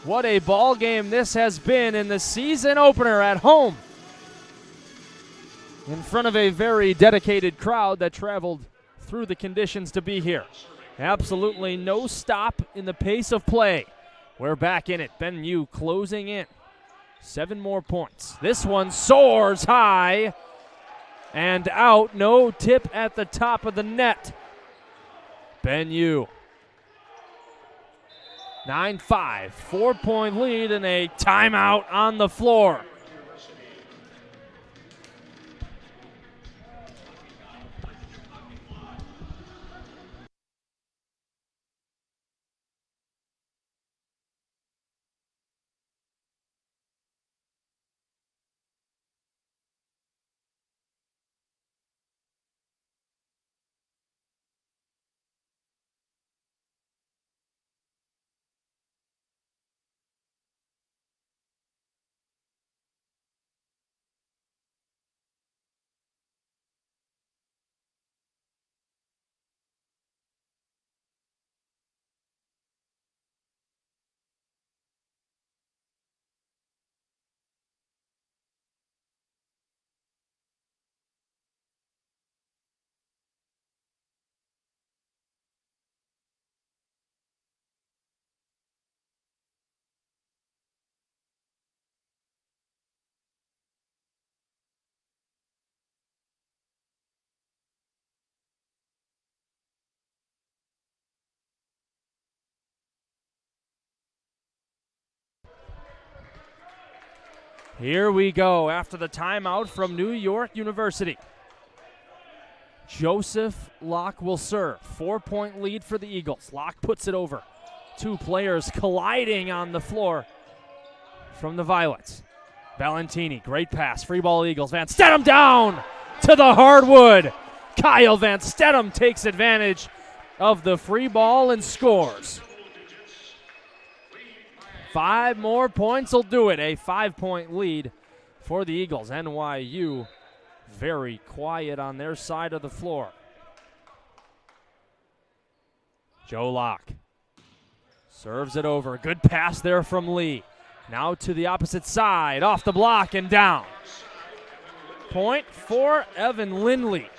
What a ball game this has been in the season opener at home, in front of a very dedicated crowd that traveled through the conditions to be here. Absolutely no stop in the pace of play. We're back in it. BenU closing in. 7 more points. This one soars high and out. No tip at the top of the net. BenU 9-5, 4-point lead and a timeout on the floor. Here we go after the timeout from New York University. Joseph Locke will serve. 4-point lead for the Eagles. Locke puts it over. 2 players colliding on the floor from the Violets. Valentini, great pass. Free ball Eagles. Van Stedham down to the hardwood. Kyle Van Stedham takes advantage of the free ball and scores. 5 more points will do it. A 5-point lead for the Eagles. NYU very quiet on their side of the floor. Joe Locke serves it over. Good pass there from Lee. Now to the opposite side. Off the block and down. Point for Evan Lindley.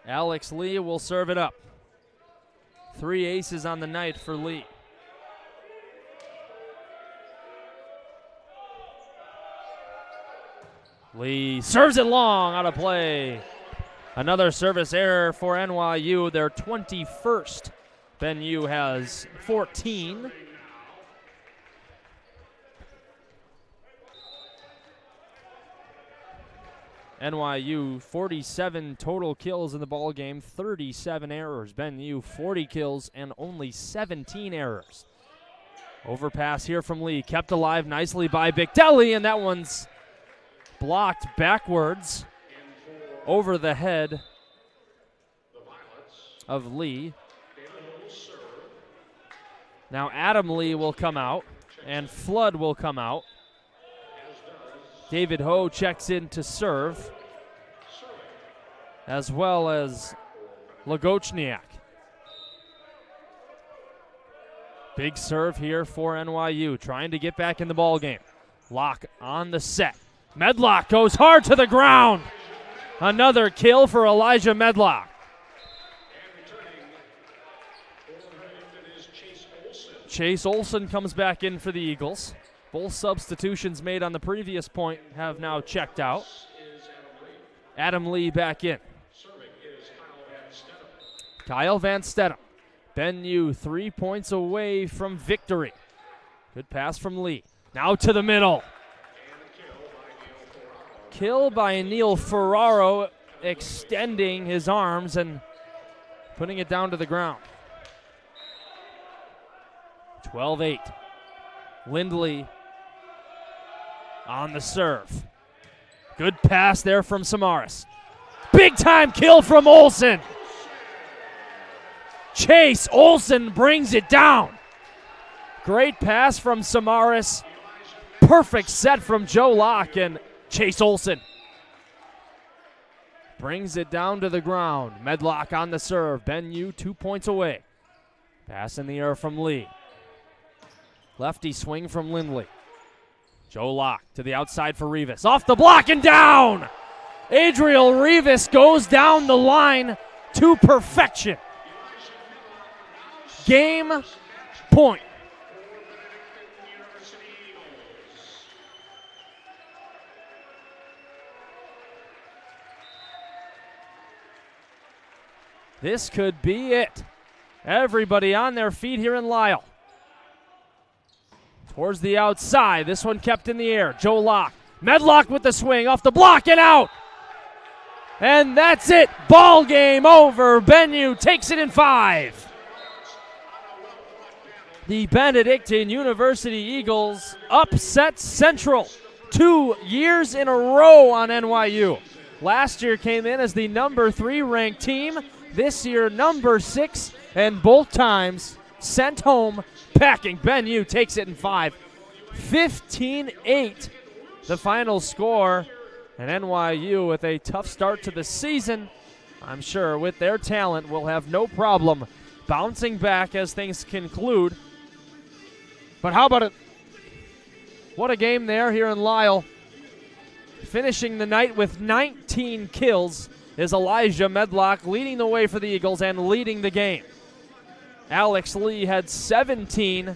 Alex Lee will serve it up. 3 aces on the night for Lee. Lee serves it long, out of play. Another service error for NYU, their 21st. BenU has 14. NYU 47 total kills in the ball game, 37 errors. BenU 40 kills and only 17 errors. Overpass here from Lee, kept alive nicely by Bigdelli, and that one's blocked backwards over the head of Lee. Now Adam Lee will come out, and Flood will come out. David Ho checks in to serve, as well as Lagochniak. Big serve here for NYU, trying to get back in the ball game. Locke on the set. Medlock goes hard to the ground. Another kill for Elijah Medlock. Chase Olson comes back in for the Eagles. Both substitutions made on the previous point have now checked out. Adam Lee back in. Kyle Van Stedham. Bennu 3 points away from victory. Good pass from Lee. Now to the middle. Kill by Neil Ferraro, extending his arms and putting it down to the ground. 12-8. Lindley on the serve. Good pass there from Samaras. Big time kill from Olson. Chase Olson brings it down. Great pass from Samaras. Perfect set from Joe Locke, and Chase Olson brings it down to the ground. Medlock on the serve. Bennu 2 points away. Pass in the air from Lee. Lefty swing from Lindley. Joe Locke to the outside for Rivas. Off the block and down! Adriel Rivas goes down the line to perfection. Game point. This could be it. Everybody on their feet here in Lisle. Towards the outside. This one kept in the air. Joe Locke. Medlock with the swing. Off the block and out. And that's it. Ball game over. Bennu takes it in 5. The Benedictine University Eagles upset Central 2 years in a row on NYU. Last year came in as the number 3 ranked team. This year number 6, and both times sent home packing. Bennu takes it in 5. 15-8 the final score. And NYU with a tough start to the season. I'm sure with their talent will have no problem bouncing back as things conclude. But how about it? What a game there here in Lisle. Finishing the night with 19 kills is Elijah Medlock, leading the way for the Eagles and leading the game. Alex Lee had 17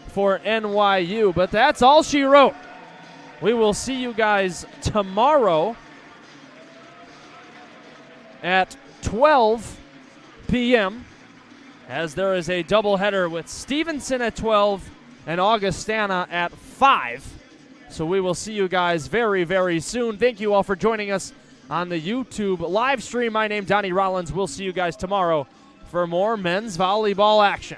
for NYU, but that's all she wrote. We will see you guys tomorrow at 12 p.m. as there is a doubleheader with Stevenson at 12 and Augustana at 5. So we will see you guys very, very soon. Thank you all for joining us on the YouTube live stream. My name, Donnie Rollins. We'll see you guys tomorrow for more men's volleyball action.